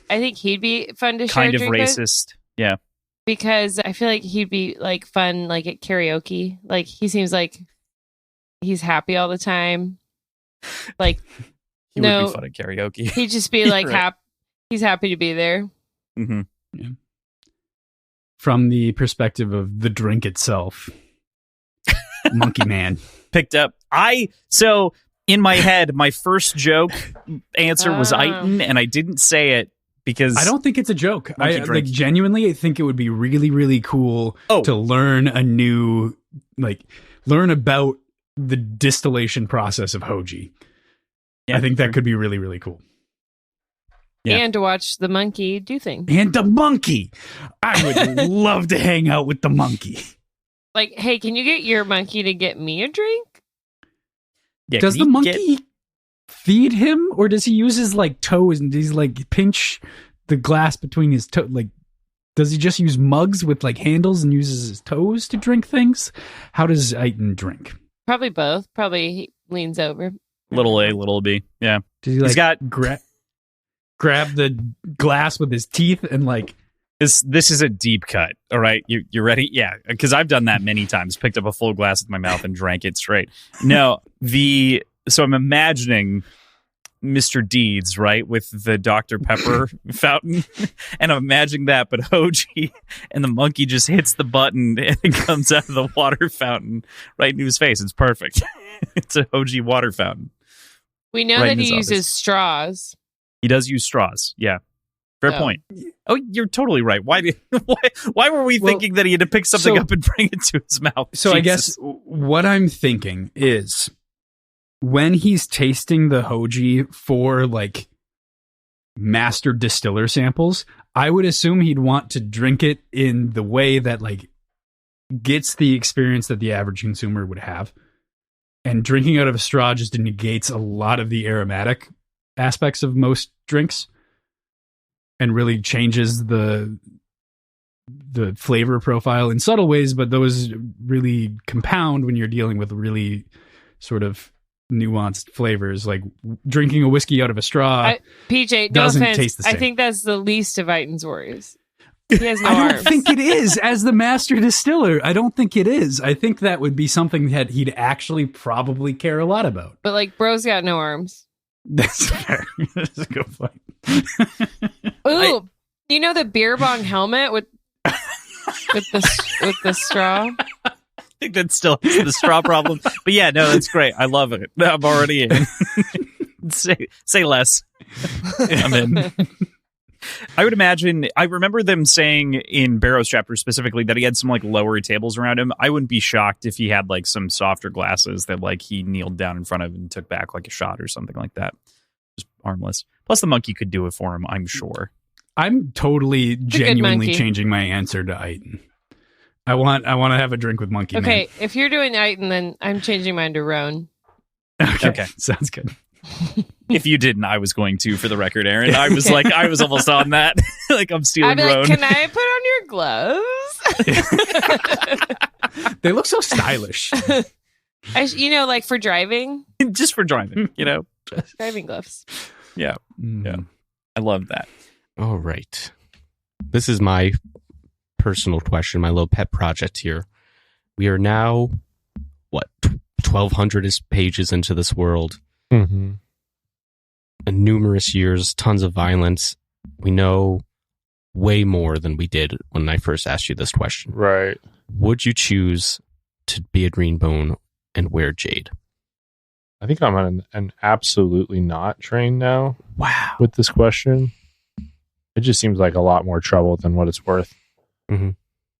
I think he'd be fun to share.
Kind of
a drink
racist.
with,
Yeah.
because I feel like he'd be fun at karaoke. He seems like he's happy all the time.
He would be fun at karaoke.
He'd just be
Right.
He's happy to be there.
Mm-hmm.
Yeah. From the perspective of the drink itself, Monkey Man
Picked up. So In my head, my first joke answer was Iton, and I didn't say it because
I don't think it's a joke.
Monkey
I
drink.
genuinely think it would be really, really cool to learn learn about the distillation process of Hoji.
Yeah,
I think that could be really, really cool.
Yeah.
And to watch the monkey do things.
And the monkey. I would love to hang out with the monkey.
Like, hey, can you get your monkey to get me a drink?
Yeah,
does the monkey feed him, or does he use his toes and does he pinch the glass between his toe? Does he just use mugs with handles and uses his toes to drink things? How does Iton drink?
Probably both. Probably he leans over.
Little A, little B. Yeah.
Does he
He's got
grab the glass with his teeth and
This is a deep cut. All right, you ready? Yeah, because I've done that many times. Picked up a full glass with my mouth and drank it straight. No, so I'm imagining Mr. Deeds, right, with the Dr. Pepper fountain, and I'm imagining that, but Hoji and the monkey just hits the button and it comes out of the water fountain right into his face. It's perfect. It's a Hoji water fountain.
We know that he uses straws.
He does use straws. Yeah. Fair point. Oh, you're totally right. Why were we thinking that he had to pick something up and bring it to his mouth?
So Jesus. I guess what I'm thinking is when he's tasting the Hoji for master distiller samples, I would assume he'd want to drink it in the way that gets the experience that the average consumer would have. And drinking out of a straw just negates a lot of the aromatic aspects of most drinks. And really changes the flavor profile in subtle ways, but those really compound when you're dealing with really sort of nuanced flavors. Like drinking a whiskey out of a straw,
PJ,
doesn't
no offense,
taste the same.
I think that's the least of Iton's worries. He has no
I don't
arms.
think it is. As the master distiller, I don't think it is. I think that would be something that he'd actually probably care a lot about.
But bro's got no arms.
That's fair. That's a good point.
Ooh, you know the beer bong helmet with the straw?
I think that still is the straw problem. But yeah, no, that's great. I love it. I'm already in. say less. I'm in. I would imagine, I remember them saying in Barrow's chapter specifically that he had some lower tables around him. I wouldn't be shocked if he had some softer glasses that he kneeled down in front of and took back a shot or something like that. Just armless. Plus the monkey could do it for him, I'm sure.
I'm totally genuinely changing my answer to Iton. I want to have a drink with Monkey Man.
Okay, if you're doing Iton, then I'm changing mine to Roan.
Okay. Sounds good.
If you didn't, I was going to, for the record, Aaron. I was I was almost on that. I'm stealing
I'd be
Roan.
can I put on your gloves?
They look so stylish.
For driving.
Just for driving,
Driving gloves.
Yeah. Yeah. I love that.
All right. This is my personal question, my little pet project here. We are now, 1,200 pages into this world.
Mm-hmm.
And numerous years, tons of violence. We know way more than we did when I first asked you this question.
Right.
Would you choose to be a Greenbone and wear Jade?
I think I'm on an absolutely not train now.
Wow.
With this question. It just seems like a lot more trouble than what it's worth.
Mm-hmm.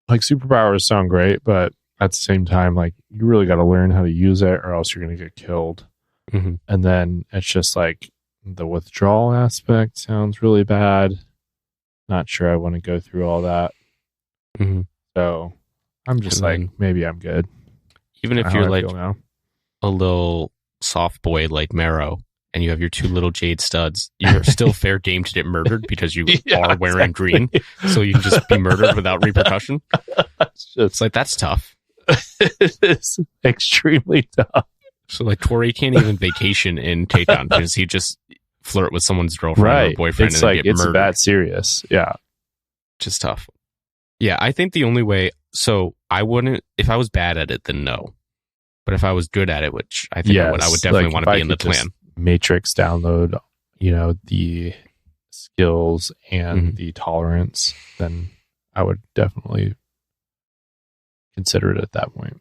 Superpowers sound great, but at the same time, you really got to learn how to use it or else you're going to get killed.
Mm-hmm.
And then it's just the withdrawal aspect sounds really bad. Not sure I want to go through all that.
Mm-hmm.
So I'm just maybe I'm good.
Even if you're a little soft boy like Marrow and you have your two little Jade studs, you're still fair game to get murdered because you are wearing green. So you can just be murdered without repercussion. It's that's tough.
It's extremely tough.
So Tori can't even vacation in Taetan because he just flirt with someone's girlfriend or boyfriend and then get murdered.
It's that serious. Yeah.
Just tough. Yeah, I think the only way, so I wouldn't, if I was bad at it, then no. But if I was good at it, which I think I would definitely want to be in the clan.
Matrix download, the skills and the tolerance, then I would definitely consider it at that point.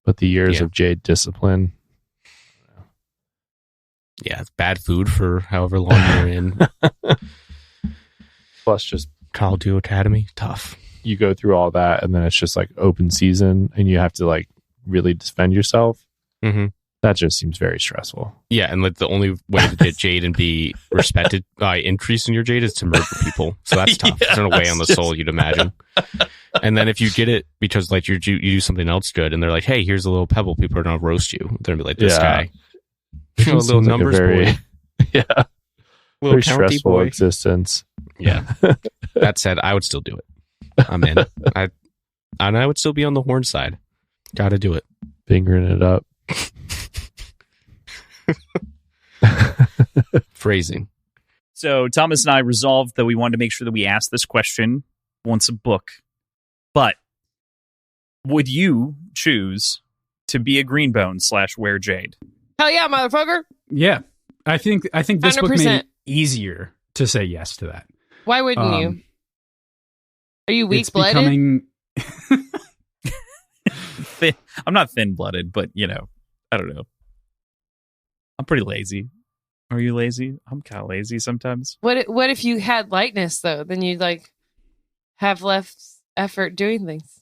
But the years of Jade discipline,
Yeah, it's bad food for however long you're in.
Plus, just
Call of Duty Academy, tough.
you go through all that, and then it's just like open season, and you have to like really defend yourself.
Mm-hmm.
That just seems very stressful.
Yeah, and like the only way to get Jade and be respected by increasing your Jade is to murder people. So that's tough.
Yeah,
There's no way on the soul you'd imagine. And then if you get it because like you do something else good, and they're like, "Hey, here's a little pebble," people are gonna roast you. They're gonna be like, "This guy,
It
little
seems like a
numbers
very,
boy,
yeah,
little
very
county
stressful
boy."
existence.
Yeah. That said, I would still do it. I'm in. I would still be on the horn side. Got to do it.
Fingering it up.
Phrasing.
So Thomas and I resolved that we wanted to make sure that we asked this question once a book. But would you choose to be a greenbone / wear Jade?
Hell yeah, motherfucker.
Yeah. I think this book made
100%.
it easier to say yes to that.
Why wouldn't you? Are you
It's
weak-blooded?
becoming
I'm not thin-blooded, but, I don't know. I'm pretty lazy. Are you lazy? I'm kind of lazy sometimes.
What if you had lightness, though? Then you'd, like, have less effort doing things.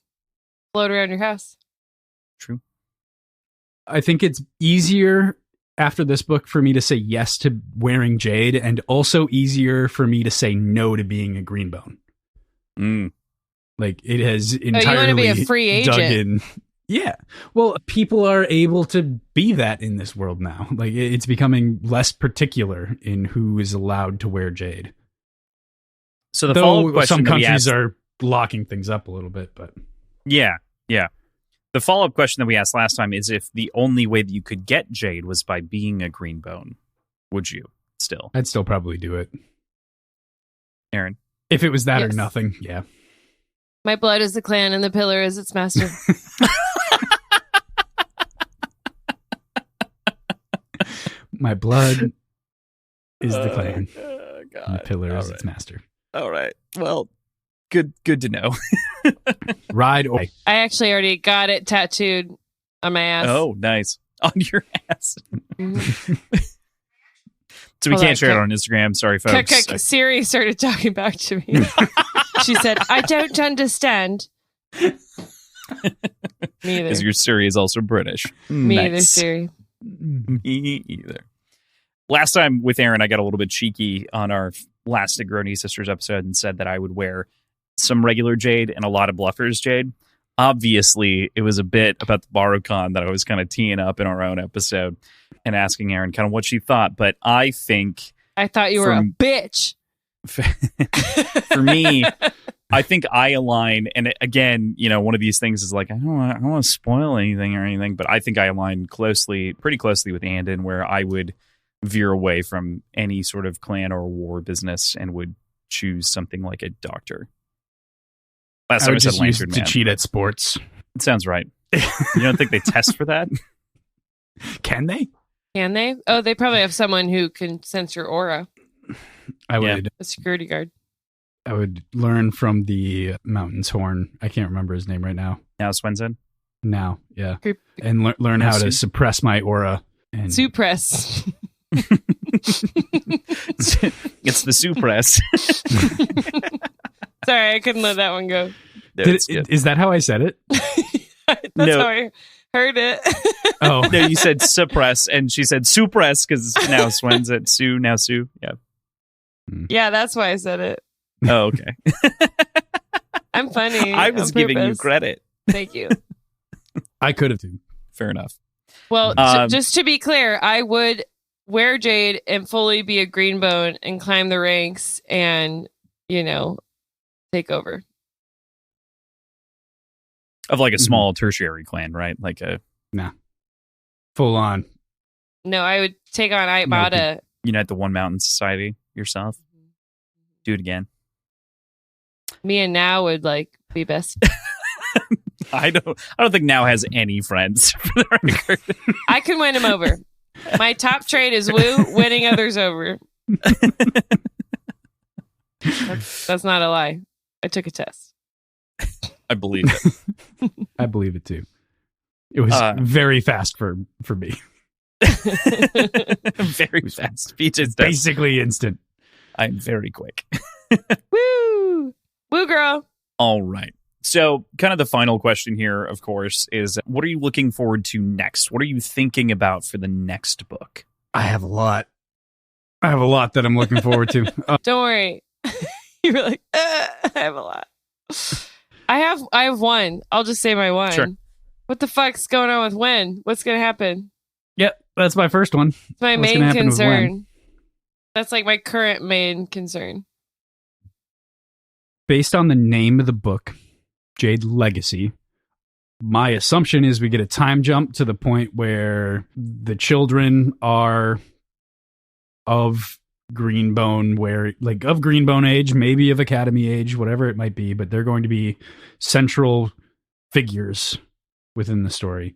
Float around your house.
True.
I think it's easier after this book for me to say yes to wearing Jade, and also easier for me to say no to being a greenbone. Like, it has entirely
you want to be a free
dug
agent.
in. Yeah. Well, people are able to be that in this world now. Like, it's becoming less particular in who is allowed to wear Jade.
So the follow-up
Though
question
some
that we
countries
asked,
are locking things up a little bit, but
yeah. The follow-up question that we asked last time is if the only way that you could get Jade was by being a greenbone, would you still?
I'd still probably do it.
Aaron?
If it was that or
Yes.
nothing, yeah.
My blood is the clan and the pillar is its master.
My blood is the clan.
God.
And the pillar
All
is
right.
its master.
All right. Well, good to know.
Ride or
I actually already got it tattooed on my ass.
Oh, nice. On your ass.
Mhm.
So we
Hold
can't
on,
share it
cut-
on Instagram. Sorry, folks.
Siri started talking back to me. She said, "I don't understand." Me either.
Because your Siri is also British.
Me either,
Nice.
Siri.
Me either. Last time with Aaron, I got a little bit cheeky on our last Negroni Sisters episode and said that I would wear some regular Jade and a lot of Bluffers Jade. Obviously, it was a bit about the BorrowCon that I was kind of teeing up in our own episode and asking Aaron kind of what she thought. But I think
I thought you were a
From-
bitch.
for me, I think I align, and again, one of these things is like I don't want to spoil anything or anything, but I think I align pretty closely with Andon, where I would veer away from any sort of clan or war business and would choose something like a doctor. Last
I
time I
would
said
just use
Lantern
to
Man.
cheat at sports.
It sounds right. You don't think they test for that?
Can they?
Can they? Oh, they probably have someone who can sense your aura.
I
Yeah.
would.
A security guard.
I would learn from the Mountain's Horn. I can't remember his name right now.
Now, Swenson.
Now, yeah,
Creep-
and learn how to
Su-
suppress my aura. And
Suppress.
It's the Supress.
Sorry, I couldn't let that one go.
is that how I said it?
That's
No.
how I heard it.
Oh,
No, you said suppress, and she said suppress because now Swen's at Sue. Now Sue. Yeah.
Yeah, that's why I said it.
Oh, okay.
I'm funny.
I was
on
giving you
purpose.
credit.
Thank you.
I could have too.
Fair enough.
Well,
Um,
just to be clear, I would wear Jade and fully be a greenbone and climb the ranks and, take over.
Of like a
Mhm.
small tertiary clan, right? Like a
Full on.
No, I would take on
No,
Aibata.
Unite the One Mountain Society yourself. Do it again.
Me and Now would be best.
I don't think Now has any friends for the record.
I can win him over. My top trait is woo, winning others over. That's not a lie. I took a test.
I believe it.
I believe it too. It was
Uh,
very fast for me.
Very fast. PJ's
Basically instant.
I'm very quick.
Woo! Woo, girl.
All right. So, kind of the final question here, of course, is what are you looking forward to next? What are you thinking about for the next book?
I have a lot. That I'm looking forward to.
Don't worry. You were like, I have a lot. I have one. I'll just say my one.
Sure.
What the fuck's going on with Wen? What's going to happen?
Yep, that's my first one.
It's my
What's
main
gonna happen with Wen?
concern. That's like my current main concern.
Based on the name of the book, Jade Legacy, my assumption is we get a time jump to the point where the children are of Greenbone, of Greenbone age, maybe of Academy age, whatever it might be, but they're going to be central figures within the story.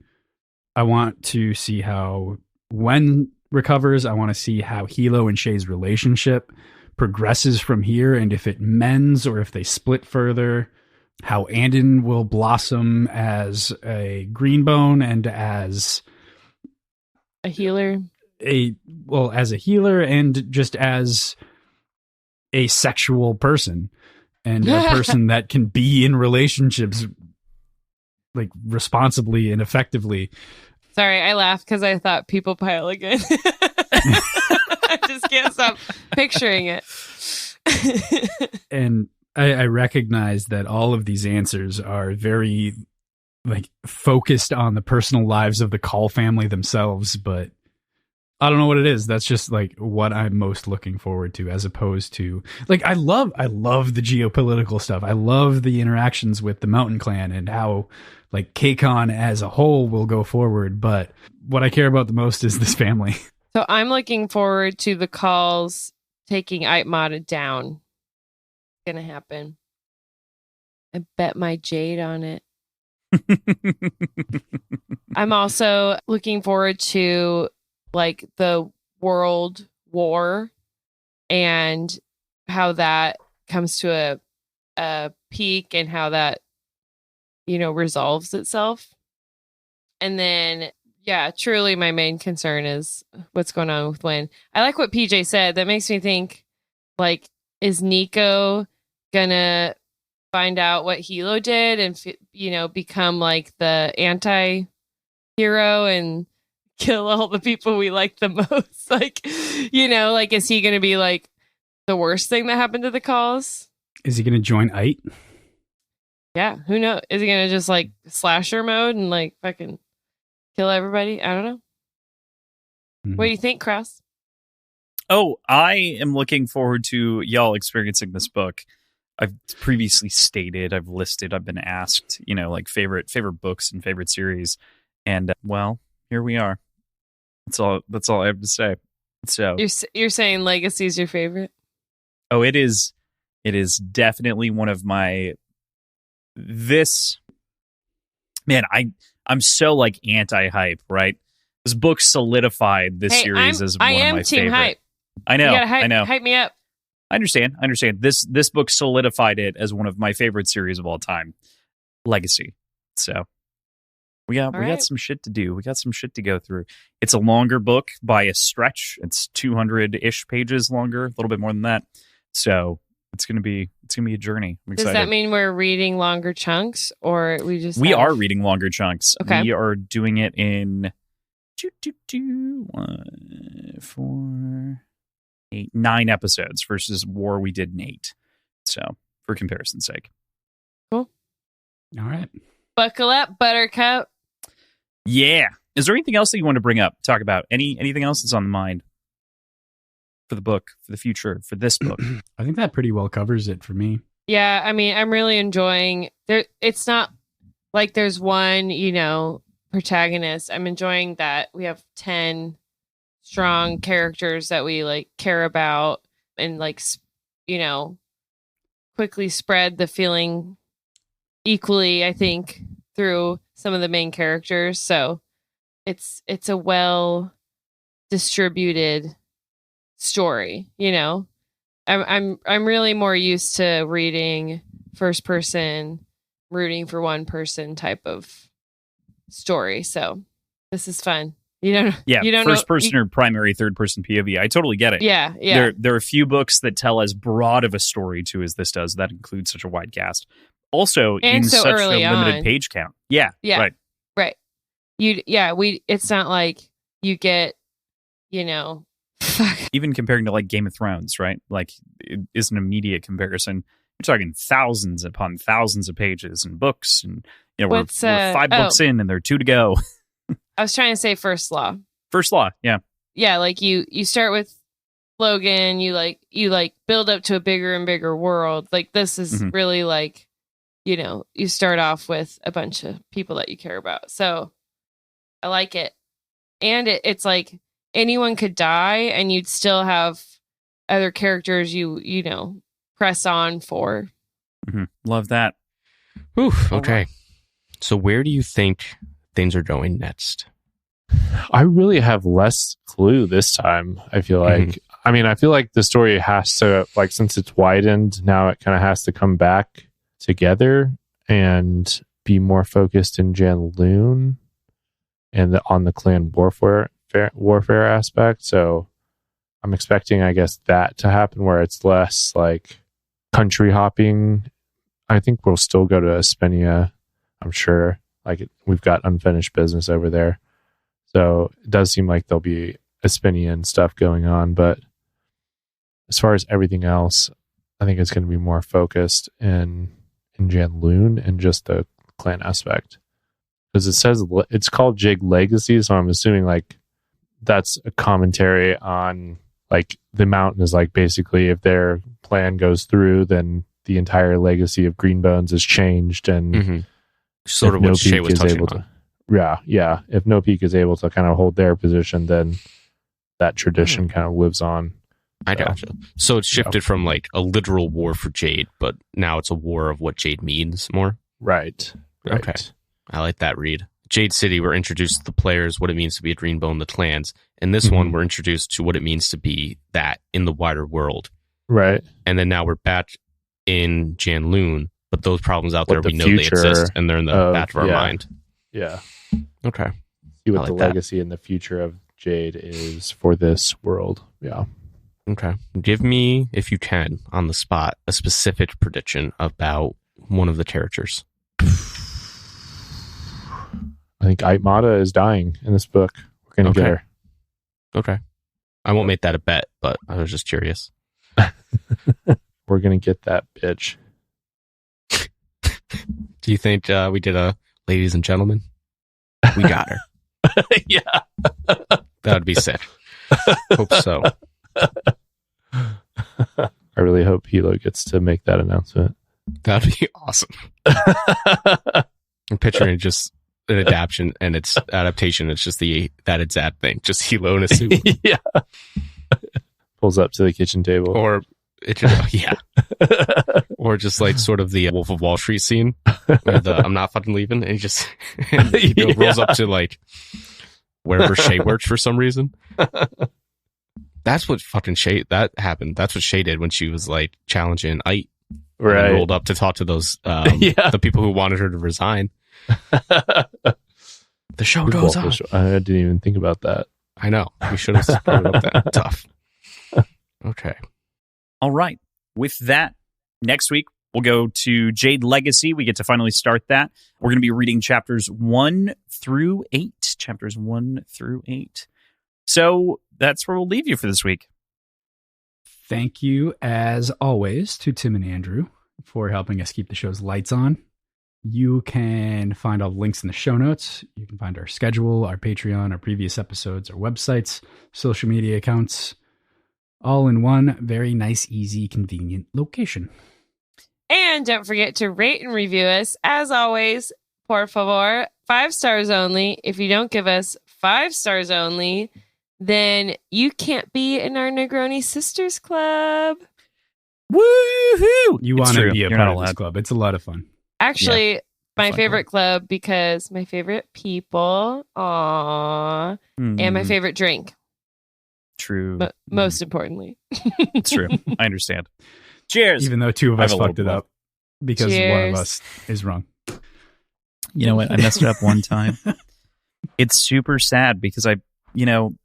I want to see how Wen recovers. I want to see how Hilo and Shay's relationship progresses from here, and if it mends or if they split further, how Andon will blossom as a Greenbone and as
a healer.
As a healer and just as a sexual person and a person that can be in relationships like responsibly and effectively.
Sorry, I laughed because I thought people pile again. I just can't stop picturing it.
And I recognize that all of these answers are very like focused on the personal lives of the Call family themselves, but I don't know what it is. That's just like what I'm most looking forward to, as opposed to like I love the geopolitical stuff. I love the interactions with the Mountain Clan and how like KCON as a whole will go forward. But what I care about the most is this family.
So I'm looking forward to the Calls taking Aitmata down. It's gonna happen. I bet my Jade on it. I'm also looking forward to like the world war and how that comes to a peak and how that, resolves itself. And then, yeah, truly my main concern is what's going on with Wen. I like what PJ said. That makes me think, like, is Nico gonna find out what Hilo did and, become like the anti-hero and kill all the people we like the most? Like, is he going to be like the worst thing that happened to the Calls?
Is he going to join Ait?
Yeah, who knows? Is he going to just like slasher mode and like fucking kill everybody? I don't know. Mm-hmm. What do you think, Kraus?
Oh, I am looking forward to y'all experiencing this book. I've previously stated, I've listed, I've been asked, like favorite books and favorite series. And well, here we are. That's all I have to say. So
you're saying Legacy is your favorite?
Oh, it is definitely one of my I'm so like anti-hype, right? This book solidified this series as one of my
team
favorite.
Hype.
I know.
You gotta
I know.
Hype me up.
I understand. This book solidified it as one of my favorite series of all time, Legacy. So we got some shit to do. We got some shit to go through. It's a longer book by a stretch. It's 200-ish pages longer, a little bit more than that. So it's gonna be a journey. I'm excited.
Does that mean we're reading longer chunks, or we
are reading longer chunks?
Okay.
We are doing it in 9 episodes versus War we did in 8. So for comparison's sake.
Cool.
All right.
Buckle up, Buttercup.
Yeah. Is there anything else that you want to talk about? Anything else that's on the mind for the book, for the future, for this book?
I think that pretty well covers it for me.
Yeah, I mean, I'm really enjoying there. It's not like there's one, protagonist. I'm enjoying that we have 10 strong characters that we like care about and like, quickly spread the feeling equally, I think, through some of the main characters. So it's a well distributed story, I'm really more used to reading first person, rooting for one person type of story. So this is fun. You don't.
Yeah,
You don't
first
know,
person or primary third person POV. I totally get it.
Yeah, yeah.
There are a few books that tell as broad of a story too as this does. That includes such a wide cast. Also,
And
in
so
such a
early
limited
on.
page count. Yeah,
Yeah.
right.
It's not like you get,
Even comparing to like Game of Thrones, right? Like, it is an immediate comparison. You're talking thousands upon thousands of pages and books, and we're 5 books in, and there are 2 to go.
I was trying to say First Law.
First Law, yeah.
Yeah, like you start with Logan, you build up to a bigger and bigger world. Like this is really like, you start off with a bunch of people that you care about. So I like it. And it's like anyone could die and you'd still have other characters you press on for.
Love that.
Whew, okay. So where do you think things are going next?
I really have less clue this time, I feel like. I mean, I feel like the story has to, like, since it's widened, now it kind of has to come back together and be more focused in Janloon and on the clan warfare aspect. So I'm expecting, I guess, that to happen where it's less like country hopping. I think we'll still go to Espenia, I'm sure. Like, we've got unfinished business over there. So it does seem like there'll be Espenian stuff going on. But as far as everything else, I think it's going to be more focused in Janloon and just the clan aspect. Because it says it's called Jade Legacy, so I'm assuming like that's a commentary on like the mountain is like basically if their plan goes through, then the entire legacy of Greenbones is changed, and
sort of what Shay was touching on.
Yeah. If No Peak is able to kind of hold their position, then that tradition kind of lives on.
I gotcha. So it's shifted from like a literal war for Jade, but now it's a war of what Jade means more.
Right.
Okay. I like that read. Jade City, we're introduced to the players, what it means to be a Dreambone, the clans. And this one, we're introduced to what it means to be that in the wider world.
Right.
And then now we're back in Janloon, but those problems out there, we know they
future
exist, and they're in the back of our mind.
Yeah.
Okay.
See what the legacy and the future of Jade is for this world. Yeah.
Okay. Give me, if you can, on the spot, a specific prediction about one of the characters.
I think Aitmata is dying in this book. We're going to get her.
Okay. I won't make that a bet, but I was just curious.
We're going to get that bitch.
Do you think we did a ladies and gentlemen? We got her.
Yeah.
That would be sick. Hope so.
I really hope Hilo gets to make that announcement.
That'd be awesome. I'm picturing just an adaptation, and it's adaptation. It's just that exact thing. Just Hilo in a suit.
Yeah. Pulls up to the kitchen table.
Or it just, yeah. Or just like sort of the Wolf of Wall Street scene where I'm not fucking leaving, and he just rolls up to like wherever Shay works for some reason. That's what fucking Shay, that happened. That's what Shay did when she was like challenging Ait. Right. And rolled up to talk to those, the people who wanted her to resign. The show goes on.
I didn't even think about that.
I know. We should have started up that. Tough. Okay.
All right. With that, next week, we'll go to Jade Legacy. We get to finally start that. We're going to be reading chapters 1 through 8. Chapters 1 through 8. So that's where we'll leave you for this week.
Thank you, as always, to Tim and Andrew for helping us keep the show's lights on. You can find all the links in the show notes. You can find our schedule, our Patreon, our previous episodes, our websites, social media accounts, all in one very nice, easy, convenient location.
And don't forget to rate and review us. As always, por favor, 5 stars only. If you don't give us 5 stars only, then you can't be in our Negroni Sisters Club.
Woohoo!
You want to be a part of this club. It's a lot of fun.
Actually, my favorite club because my favorite people, and my favorite drink.
True.
Most importantly.
It's true. I understand. Cheers.
Even though 2 of us fucked it up because one of us is wrong.
You know what? I messed it up one time. It's super sad because I Negronis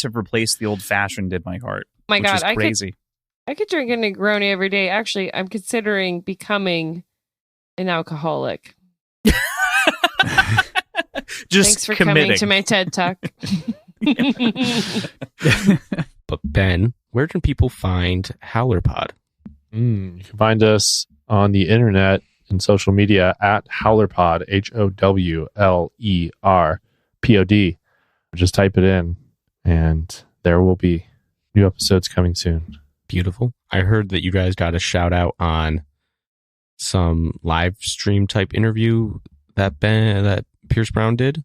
have replaced the old fashioned in my heart.
My
which
God,
is crazy.
I could drink a Negroni every day. Actually, I'm considering becoming an alcoholic.
Just
Thanks for
committing.
coming to my TED Talk.
But Ben, where can people find HowlerPod?
You can find us on the internet and social media at HowlerPod, HowlerPod. Just type it in, and there will be new episodes coming soon.
Beautiful. I heard that you guys got a shout out on some live stream type interview that Pierce Brown did.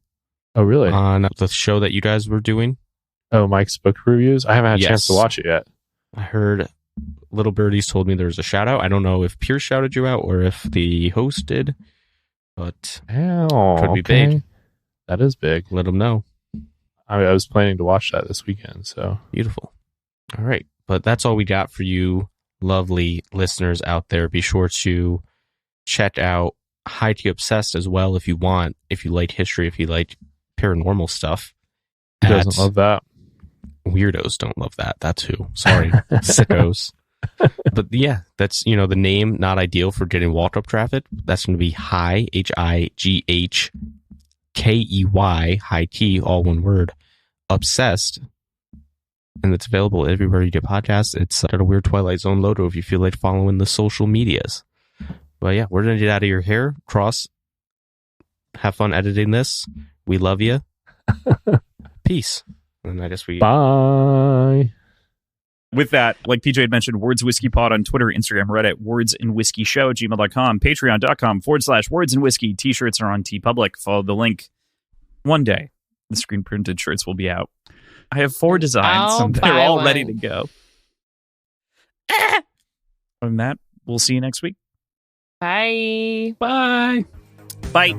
Oh, really?
On the show that you guys were doing.
Oh, Mike's book reviews? I haven't had a chance to watch it yet.
I heard Little Birdies told me there was a shout out. I don't know if Pierce shouted you out or if the host did, but could be big.
That is big.
Let them know.
I was planning to watch that this weekend, so.
Beautiful. All right. But that's all we got for you lovely listeners out there. Be sure to check out High Tea Obsessed as well if you want, if you like history, if you like paranormal stuff.
Who doesn't love that?
Weirdos don't love that. That's who. Sorry. Sickos. But yeah, that's, the name not ideal for getting walked up traffic. That's going to be High, HIGHKEY, High Tea, all one word, Obsessed. And it's available everywhere you get podcasts. It's got a weird Twilight Zone logo if you feel like following the social medias. But yeah, we're going to get out of your hair. Cross, have fun editing this. We love you. Peace. And I guess
Bye.
With that, like PJ had mentioned, Words Whiskey Pod on Twitter, Instagram, Reddit, Words and Whiskey Show, gmail.com, patreon.com/Words and Whiskey. T-shirts are on TeePublic. Follow the link. One day, the screen printed shirts will be out. I have 4 designs, and they're all ready to go. Other than that, we'll see you next week.
Bye.
Bye. Bye.